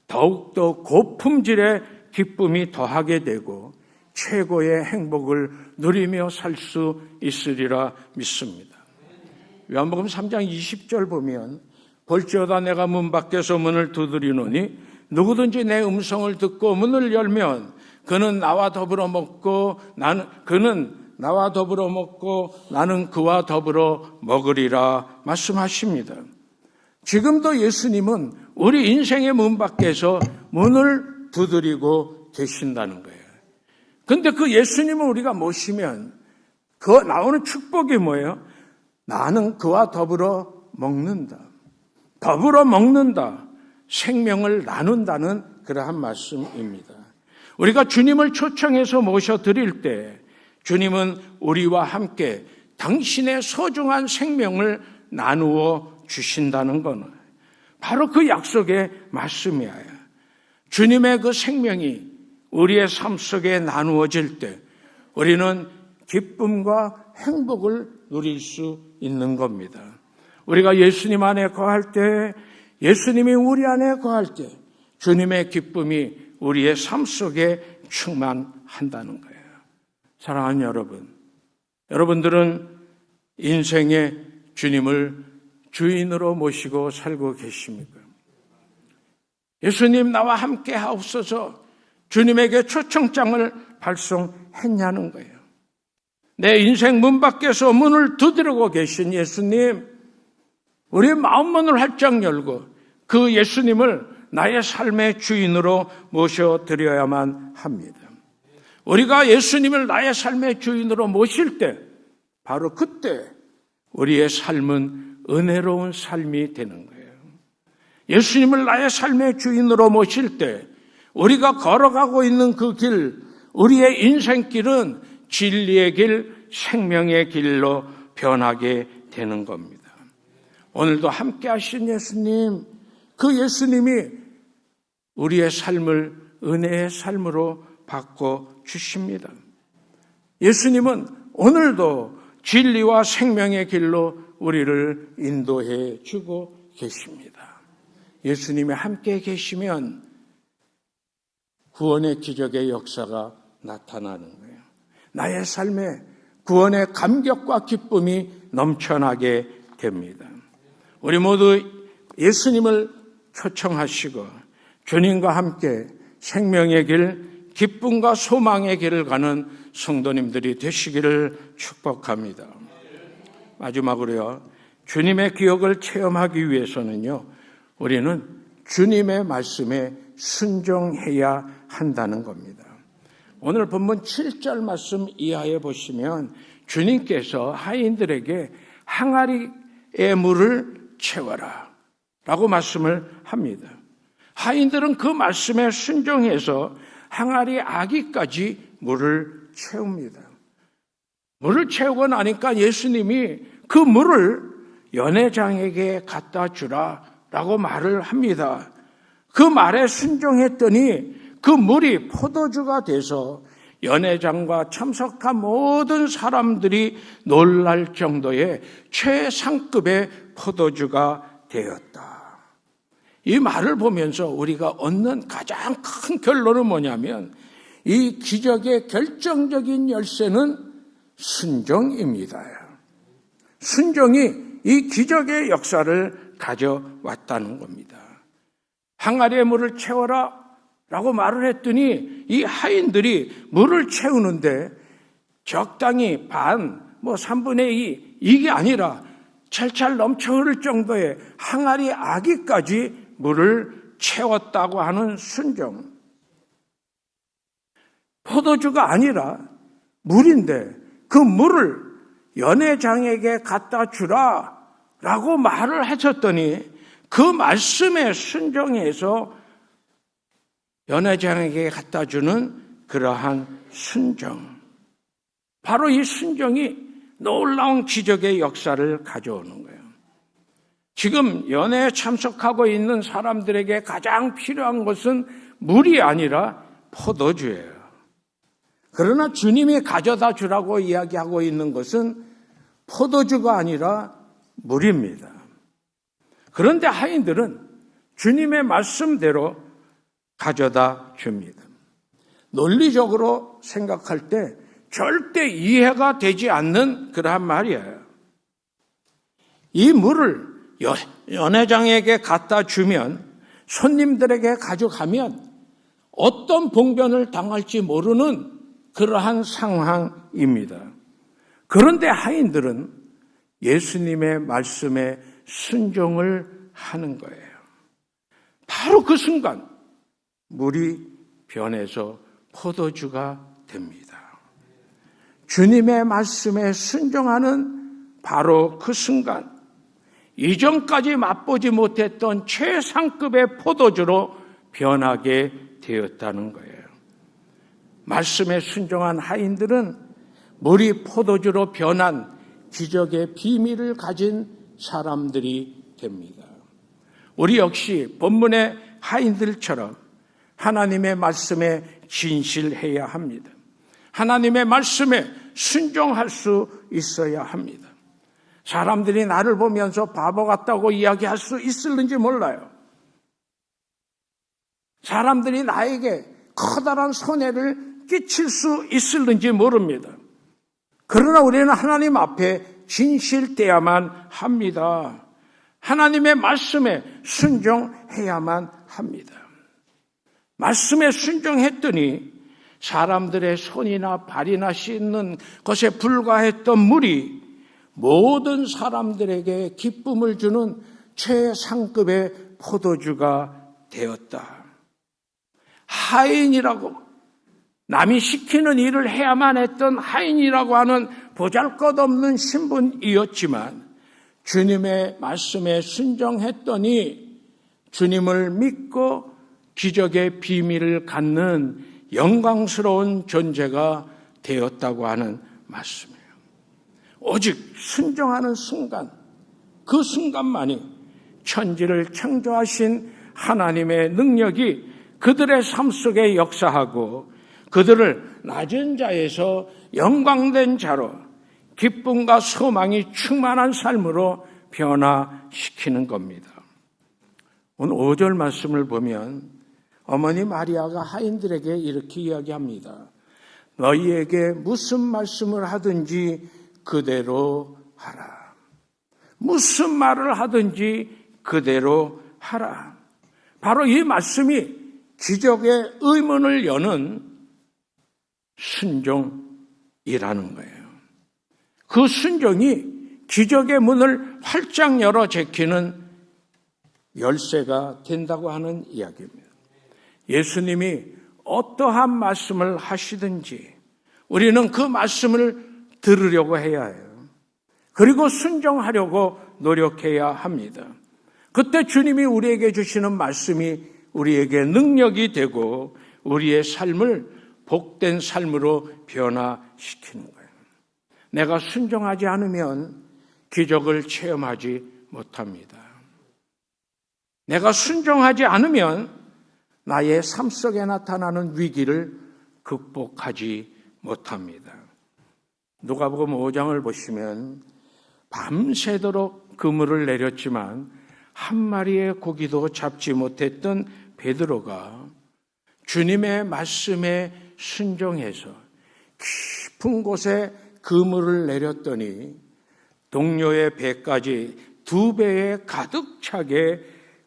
더욱더 고품질의 기쁨이 더하게 되고 최고의 행복을 누리며 살 수 있으리라 믿습니다. 요한복음 3장 20절 보면 볼지어다 내가 문 밖에서 문을 두드리노니 누구든지 내 음성을 듣고 문을 열면 그는 나와 더불어 먹고 나는 그와 더불어 먹으리라 말씀하십니다. 지금도 예수님은 우리 인생의 문 밖에서 문을 두드리고 계신다는 거예요. 근데 그 예수님을 우리가 모시면 그 나오는 축복이 뭐예요? 나는 그와 더불어 먹는다. 더불어 먹는다. 생명을 나눈다는 그러한 말씀입니다. 우리가 주님을 초청해서 모셔드릴 때 주님은 우리와 함께 당신의 소중한 생명을 나누어 주신다는 것은 바로 그 약속의 말씀이에요. 주님의 그 생명이 우리의 삶 속에 나누어질 때 우리는 기쁨과 행복을 누릴 수 있는 겁니다. 우리가 예수님 안에 거할 때, 예수님이 우리 안에 거할 때 주님의 기쁨이 우리의 삶 속에 충만한다는 거예요. 사랑하는 여러분, 여러분들은 인생의 주님을 주인으로 모시고 살고 계십니까? 예수님 나와 함께 하옵소서 주님에게 초청장을 발송했냐는 거예요. 내 인생 문 밖에서 문을 두드리고 계신 예수님, 우리의 마음문을 활짝 열고 그 예수님을 나의 삶의 주인으로 모셔드려야만 합니다. 우리가 예수님을 나의 삶의 주인으로 모실 때 바로 그때 우리의 삶은 은혜로운 삶이 되는 거예요. 예수님을 나의 삶의 주인으로 모실 때 우리가 걸어가고 있는 그 길, 우리의 인생길은 진리의 길, 생명의 길로 변하게 되는 겁니다. 오늘도 함께 하신 예수님, 그 예수님이 우리의 삶을 은혜의 삶으로 바꿔 주십니다. 예수님은 오늘도 진리와 생명의 길로 우리를 인도해 주고 계십니다. 예수님이 함께 계시면 구원의 기적의 역사가 나타나는 거예요. 나의 삶에 구원의 감격과 기쁨이 넘쳐나게 됩니다. 우리 모두 예수님을 초청하시고 주님과 함께 생명의 길, 기쁨과 소망의 길을 가는 성도님들이 되시기를 축복합니다. 마지막으로요, 주님의 기억을 체험하기 위해서는요, 우리는 주님의 말씀에 순종해야 한다는 겁니다. 오늘 본문 7절 말씀 이하에 보시면 주님께서 하인들에게 항아리의 물을 채워라 라고 말씀을 합니다. 하인들은 그 말씀에 순종해서 항아리 아기까지 물을 채웁니다. 물을 채우고 나니까 예수님이 그 물을 연회장에게 갖다 주라 라고 말을 합니다. 그 말에 순종했더니 그 물이 포도주가 돼서 연회장과 참석한 모든 사람들이 놀랄 정도의 최상급의 포도주가 되었다. 이 말을 보면서 우리가 얻는 가장 큰 결론은 뭐냐면 이 기적의 결정적인 열쇠는 순종입니다. 순종이 이 기적의 역사를 가져왔다는 겁니다. 항아리에 물을 채워라 라고 말을 했더니 이 하인들이 물을 채우는데 적당히 반, 3분의 2 이게 아니라 찰찰 넘쳐 흐를 정도의 항아리 아기까지 물을 채웠다고 하는 순종. 포도주가 아니라 물인데 그 물을 연회장에게 갖다 주라 라고 말을 하셨더니 그 말씀에 순종해서 연회장에게 갖다 주는 그러한 순종, 바로 이 순종이 놀라운 기적의 역사를 가져오는 거예요. 지금 연회에 참석하고 있는 사람들에게 가장 필요한 것은 물이 아니라 포도주예요. 그러나 주님이 가져다 주라고 이야기하고 있는 것은 포도주가 아니라 물입니다. 그런데 하인들은 주님의 말씀대로 가져다 줍니다. 논리적으로 생각할 때 절대 이해가 되지 않는 그러한 말이에요. 이 물을 연회장에게 갖다 주면, 손님들에게 가져가면 어떤 봉변을 당할지 모르는 그러한 상황입니다. 그런데 하인들은 예수님의 말씀에 순종을 하는 거예요. 바로 그 순간 물이 변해서 포도주가 됩니다. 주님의 말씀에 순종하는 바로 그 순간, 이전까지 맛보지 못했던 최상급의 포도주로 변하게 되었다는 거예요. 말씀에 순종한 하인들은 물이 포도주로 변한 기적의 비밀을 가진 사람들이 됩니다. 우리 역시 본문의 하인들처럼 하나님의 말씀에 진실해야 합니다. 하나님의 말씀에 순종할 수 있어야 합니다. 사람들이 나를 보면서 바보 같다고 이야기할 수 있을는지 몰라요. 사람들이 나에게 커다란 손해를 끼칠 수 있을는지 모릅니다. 그러나 우리는 하나님 앞에 진실되어야만 합니다. 하나님의 말씀에 순종해야만 합니다. 말씀에 순종했더니 사람들의 손이나 발이나 씻는 것에 불과했던 물이 모든 사람들에게 기쁨을 주는 최상급의 포도주가 되었다. 하인이라고, 남이 시키는 일을 해야만 했던 하인이라고 하는 보잘것없는 신분이었지만 주님의 말씀에 순종했더니 주님을 믿고 기적의 비밀을 갖는 영광스러운 존재가 되었다고 하는 말씀이에요. 오직 순종하는 순간, 그 순간만이 천지를 창조하신 하나님의 능력이 그들의 삶 속에 역사하고 그들을 낮은 자에서 영광된 자로 기쁨과 소망이 충만한 삶으로 변화시키는 겁니다. 오늘 5절 말씀을 보면 어머니 마리아가 하인들에게 이렇게 이야기합니다. 너희에게 무슨 말씀을 하든지 그대로 하라. 무슨 말을 하든지 그대로 하라. 바로 이 말씀이 기적의 의문을 여는 순종이라는 거예요. 그 순종이 기적의 문을 활짝 열어 제키는 열쇠가 된다고 하는 이야기입니다. 예수님이 어떠한 말씀을 하시든지 우리는 그 말씀을 들으려고 해야 해요. 그리고 순종하려고 노력해야 합니다. 그때 주님이 우리에게 주시는 말씀이 우리에게 능력이 되고 우리의 삶을 복된 삶으로 변화시키는 거예요. 내가 순종하지 않으면 기적을 체험하지 못합니다. 내가 순종하지 않으면 나의 삶 속에 나타나는 위기를 극복하지 못합니다. 누가복음 5장을 보시면 밤새도록 그물을 내렸지만 한 마리의 고기도 잡지 못했던 베드로가 주님의 말씀에 순종해서 깊은 곳에 그물을 내렸더니 동료의 배까지 2배에 가득 차게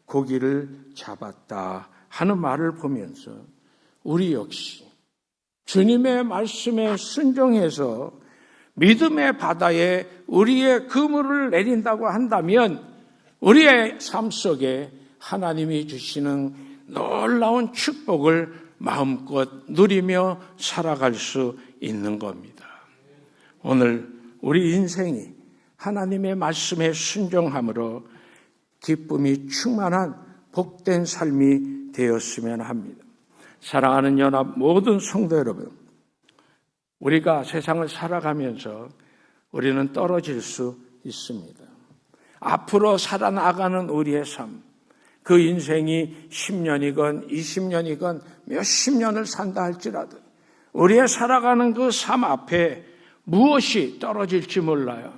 고기를 잡았다 하는 말을 보면서 우리 역시 주님의 말씀에 순종해서 믿음의 바다에 우리의 그물을 내린다고 한다면 우리의 삶 속에 하나님이 주시는 놀라운 축복을 마음껏 누리며 살아갈 수 있는 겁니다. 오늘 우리 인생이 하나님의 말씀에 순종함으로 기쁨이 충만한 복된 삶이 되었으면 합니다. 사랑하는 연합 모든 성도 여러분, 우리가 세상을 살아가면서 우리는 떨어질 수 있습니다. 앞으로 살아나가는 우리의 삶, 그 인생이 10년이건 20년이건 몇십 년을 산다 할지라도 우리의 살아가는 그 삶 앞에 무엇이 떨어질지 몰라요.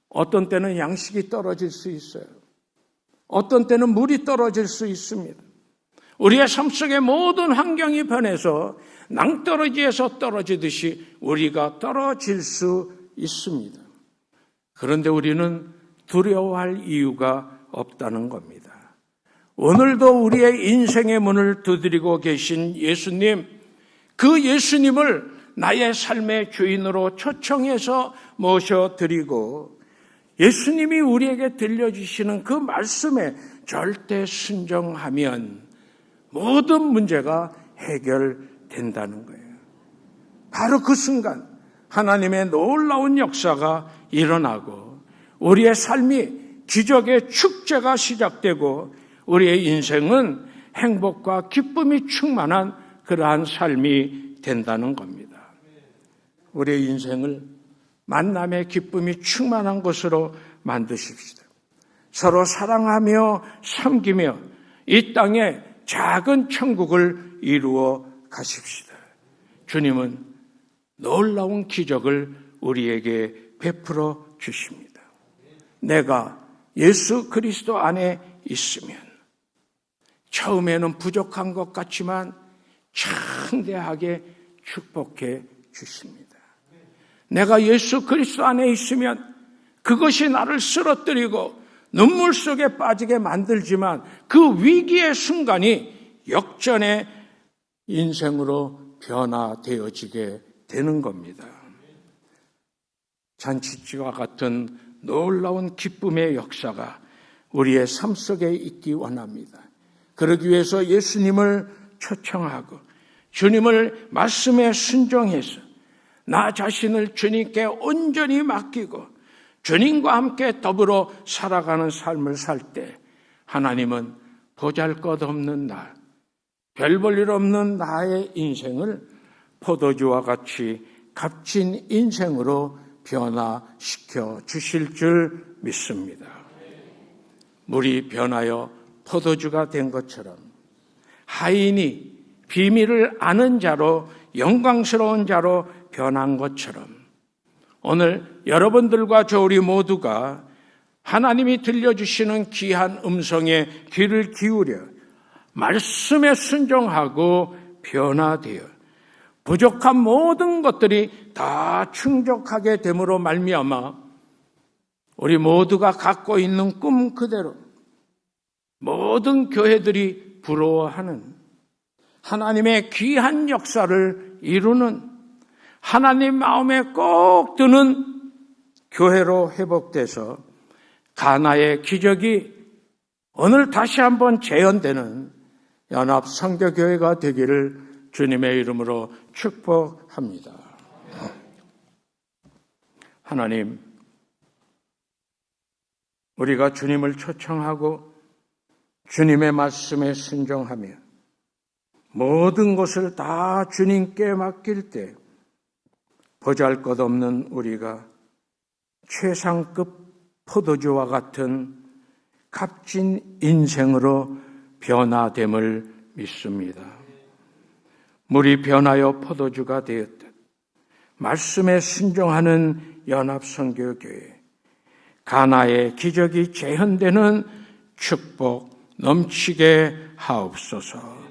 어떤 때는 양식이 떨어질 수 있어요. 어떤 때는 물이 떨어질 수 있습니다. 우리의 삶 속의 모든 환경이 변해서 낭떠러지에서 떨어지듯이 우리가 떨어질 수 있습니다. 그런데 우리는 두려워할 이유가 없다는 겁니다. 오늘도 우리의 인생의 문을 두드리고 계신 예수님, 그 예수님을 나의 삶의 주인으로 초청해서 모셔드리고 예수님이 우리에게 들려주시는 그 말씀에 절대 순종하면 모든 문제가 해결된다는 거예요. 바로 그 순간 하나님의 놀라운 역사가 일어나고 우리의 삶이 기적의 축제가 시작되고 우리의 인생은 행복과 기쁨이 충만한 그러한 삶이 된다는 겁니다. 우리의 인생을 만남의 기쁨이 충만한 것으로 만드십시다. 서로 사랑하며 섬기며 이 땅에 작은 천국을 이루어 가십시다. 주님은 놀라운 기적을 우리에게 베풀어 주십니다. 내가 예수 그리스도 안에 있으면 처음에는 부족한 것 같지만 창대하게 축복해 주십니다. 내가 예수 그리스도 안에 있으면 그것이 나를 쓰러뜨리고 눈물 속에 빠지게 만들지만 그 위기의 순간이 역전의 인생으로 변화되어지게 되는 겁니다. 잔치집과 같은 놀라운 기쁨의 역사가 우리의 삶 속에 있기 원합니다. 그러기 위해서 예수님을 초청하고 주님을 말씀에 순종해서 나 자신을 주님께 온전히 맡기고 주님과 함께 더불어 살아가는 삶을 살 때 하나님은 보잘것없는 나, 별 볼 일 없는 나의 인생을 포도주와 같이 값진 인생으로 변화시켜 주실 줄 믿습니다. 물이 변하여 포도주가 된 것처럼 하인이 비밀을 아는 자로 영광스러운 자로 변한 것처럼 오늘 여러분들과 저 우리 모두가 하나님이 들려주시는 귀한 음성에 귀를 기울여 말씀에 순종하고 변화되어 부족한 모든 것들이 다 충족하게 됨으로 말미암아 우리 모두가 갖고 있는 꿈 그대로 모든 교회들이 부러워하는 하나님의 귀한 역사를 이루는 하나님 마음에 꼭 드는 교회로 회복돼서 가나의 기적이 오늘 다시 한번 재현되는 연합 선교교회가 되기를 주님의 이름으로 축복합니다. 하나님, 우리가 주님을 초청하고 주님의 말씀에 순종하며 모든 것을 다 주님께 맡길 때 보잘것없는 우리가 최상급 포도주와 같은 값진 인생으로 변화됨을 믿습니다. 물이 변하여 포도주가 되었듯 말씀에 순종하는 연합선교교회 가나의 기적이 재현되는 축복 넘치게 하옵소서.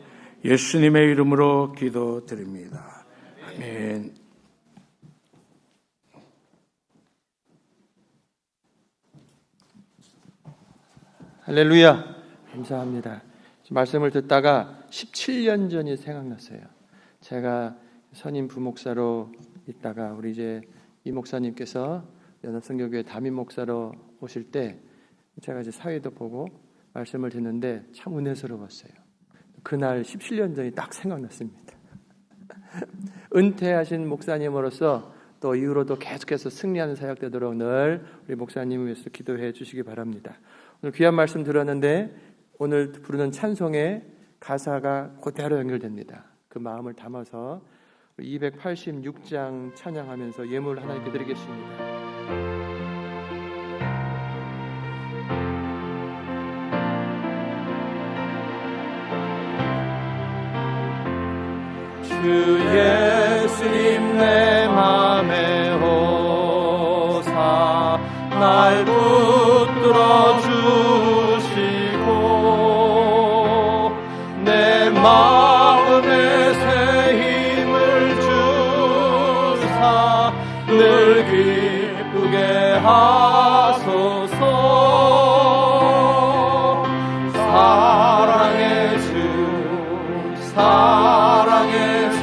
예수님의 이름으로 기도드립니다. 아멘. 할렐루야. 감사합니다. 말씀을 듣다가 17년 전이 생각났어요. 제가 선임 부목사로 있다가 우리 이제 이 목사님께서 연합선교교회 담임 목사로 오실 때 제가 이제 사회도 보고 말씀을 듣는데 참 은혜스러웠어요. 그날 17년 전이 딱 생각났습니다. 은퇴하신 목사님으로서 또 이후로도 계속해서 승리하는 사역 되도록 늘 우리 목사님을 위해서 기도해 주시기 바랍니다. 오늘 귀한 말씀 들었는데 오늘 부르는 찬송의 가사가 그대로 연결됩니다. 그 마음을 담아서 286장 찬양하면서 예물을 하나님께 드리겠습니다. 주 예수님 내 맘에 오사 날 붙들어 주시고 내 마음에 새 힘을 주사 늘 기쁘게 하소서. 사랑의 주 사랑의 주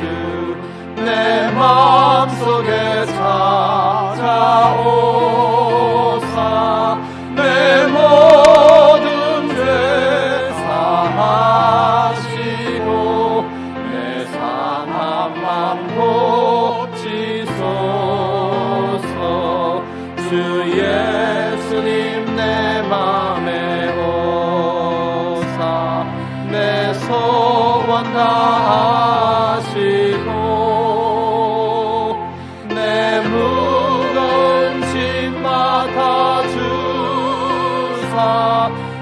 내 마음속에 찾아오사 내 모든 죄 사하시고 내 상한 맘 고치소서. 주 예수님 내 맘에 오사 내 소원 다하시고 내 무거운 짐 맡아주사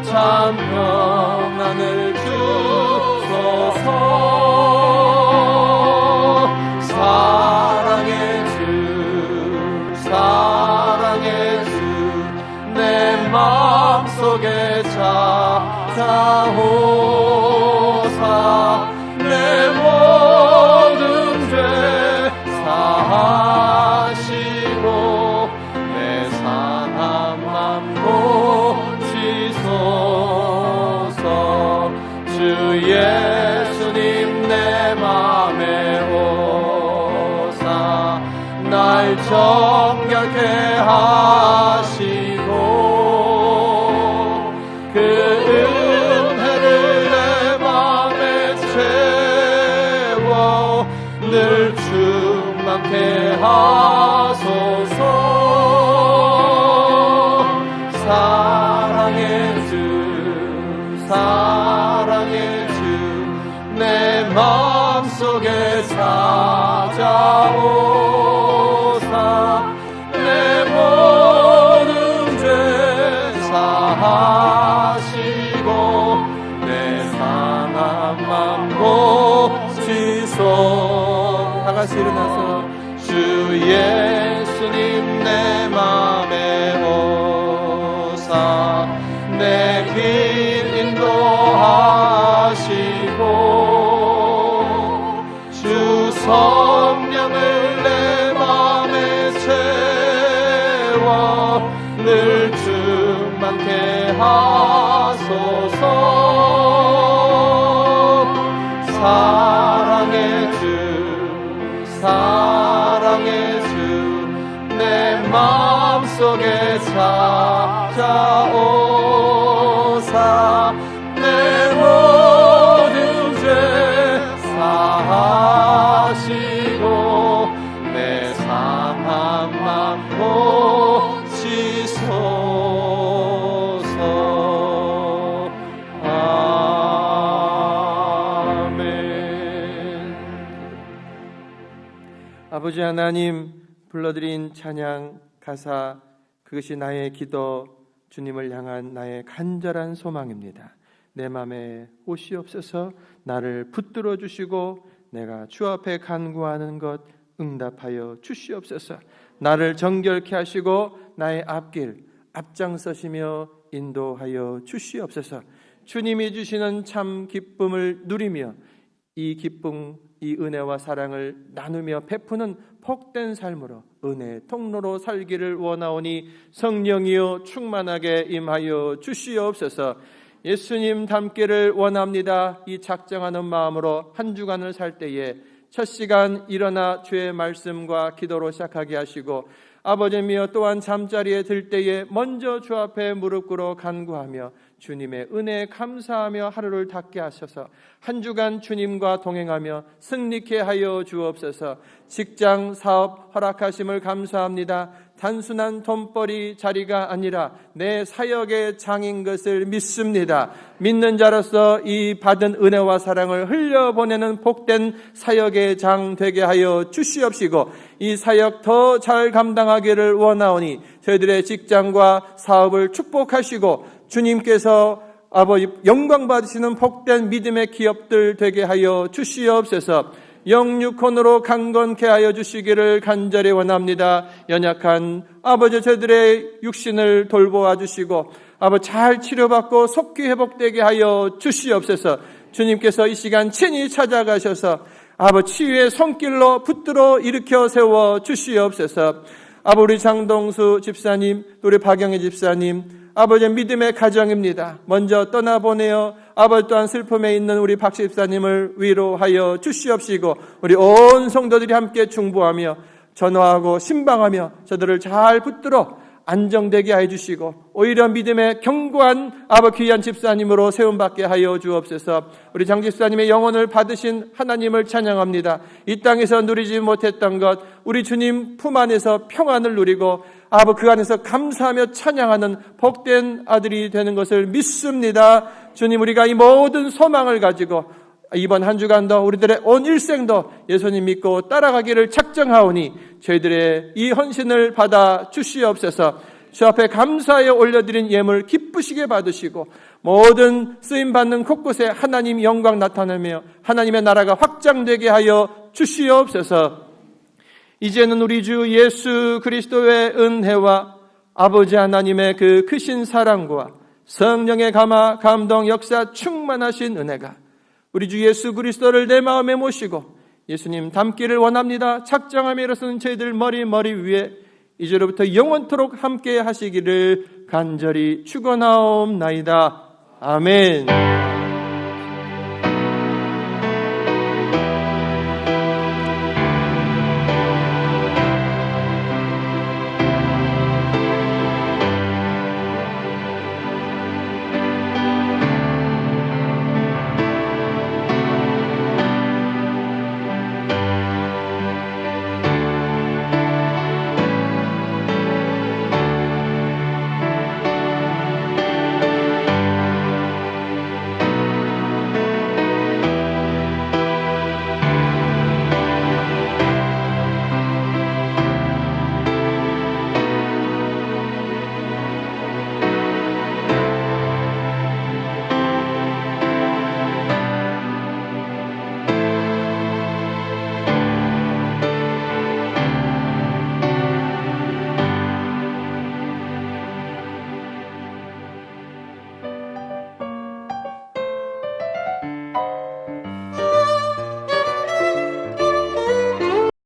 참 평안을 주소서. 사랑의 주 사랑의 주 내 마음속에 찾아오사 내 모든 죄 사하시고 내 상한 맘 고치소서. 주 예수님 내 맘에 오사 날 정결케 하시고 그 은혜를 내 맘에 채워 늘 충만케 하소서. 사랑의 주 사랑의 주 내 마음속에 찾아오사 내 모든 죄 사하시고 내 상한 맘 고치소. 다같이 일어나서 주 예수님 내 맘에 오사 내 길 인도하시고 주 성령을 내 맘에 채워 늘 충만케 하소서. 사랑의 주 사랑의 주 내 마음속에 찾아오사 내 모든 죄 사하시고 내 상한 맘 고치소서. 아멘. 아버지 하나님, 불러드린 찬양 가사 그것이 나의 기도, 주님을 향한 나의 간절한 소망입니다. 내 맘에 오시옵소서. 나를 붙들어 주시고 내가 주 앞에 간구하는 것 응답하여 주시옵소서. 나를 정결케 하시고 나의 앞길 앞장서시며 인도하여 주시옵소서. 주님이 주시는 참 기쁨을 누리며 이 기쁨, 이 은혜와 사랑을 나누며 베푸는 복된 삶으로 은혜의 통로로 살기를 원하오니 성령이여 충만하게 임하여 주시옵소서. 예수님 닮기를 원합니다. 이 작정하는 마음으로 한 주간을 살 때에 첫 시간 일어나 주의 말씀과 기도로 시작하게 하시고 아버지며 또한 잠자리에 들 때에 먼저 주 앞에 무릎 꿇어 간구하며 주님의 은혜에 감사하며 하루를 닫게 하셔서 한 주간 주님과 동행하며 승리케 하여 주옵소서. 직장 사업 허락하심을 감사합니다. 단순한 돈벌이 자리가 아니라 내 사역의 장인 것을 믿습니다. 믿는 자로서 이 받은 은혜와 사랑을 흘려보내는 복된 사역의 장 되게 하여 주시옵시고 이 사역 더 잘 감당하기를 원하오니 저희들의 직장과 사업을 축복하시고 주님께서 아버지 영광 받으시는 복된 믿음의 기업들 되게 하여 주시옵소서. 영육혼으로 강건케 하여 주시기를 간절히 원합니다. 연약한 아버지 저희들의 육신을 돌보아 주시고 아버지 잘 치료받고 속히 회복되게 하여 주시옵소서. 주님께서 이 시간 친히 찾아가셔서 아버지 치유의 손길로 붙들어 일으켜 세워 주시옵소서. 아버지 우리 장동수 집사님, 우리 박영애 집사님, 아버지 믿음의 가정입니다. 먼저 떠나보내어 아버지 또한 슬픔에 있는 우리 박 집사님을 위로하여 주시옵시고 우리 온 성도들이 함께 중보하며 전화하고 신방하며 저들을 잘 붙들어 안정되게 해주시고 오히려 믿음의 견고한 아버지 귀한 집사님으로 세움받게 하여 주옵소서. 우리 장 집사님의 영혼을 받으신 하나님을 찬양합니다. 이 땅에서 누리지 못했던 것 우리 주님 품 안에서 평안을 누리고 아버지 그 안에서 감사하며 찬양하는 복된 아들이 되는 것을 믿습니다. 주님 우리가 이 모든 소망을 가지고 이번 한 주간도 우리들의 온 일생도 예수님 믿고 따라가기를 작정하오니 저희들의 이 헌신을 받아 주시옵소서. 주 앞에 감사하여 올려드린 예물 기쁘시게 받으시고 모든 쓰임받는 곳곳에 하나님 영광 나타내며 하나님의 나라가 확장되게 하여 주시옵소서. 이제는 우리 주 예수 그리스도의 은혜와 아버지 하나님의 그 크신 사랑과 성령의 감화 감동 역사 충만하신 은혜가 우리 주 예수 그리스도를 내 마음에 모시고 예수님 닮기를 원합니다. 작정하며 일어서는 저희들 머리 위에 이제로부터 영원토록 함께 하시기를 간절히 축원하옵나이다. 아멘.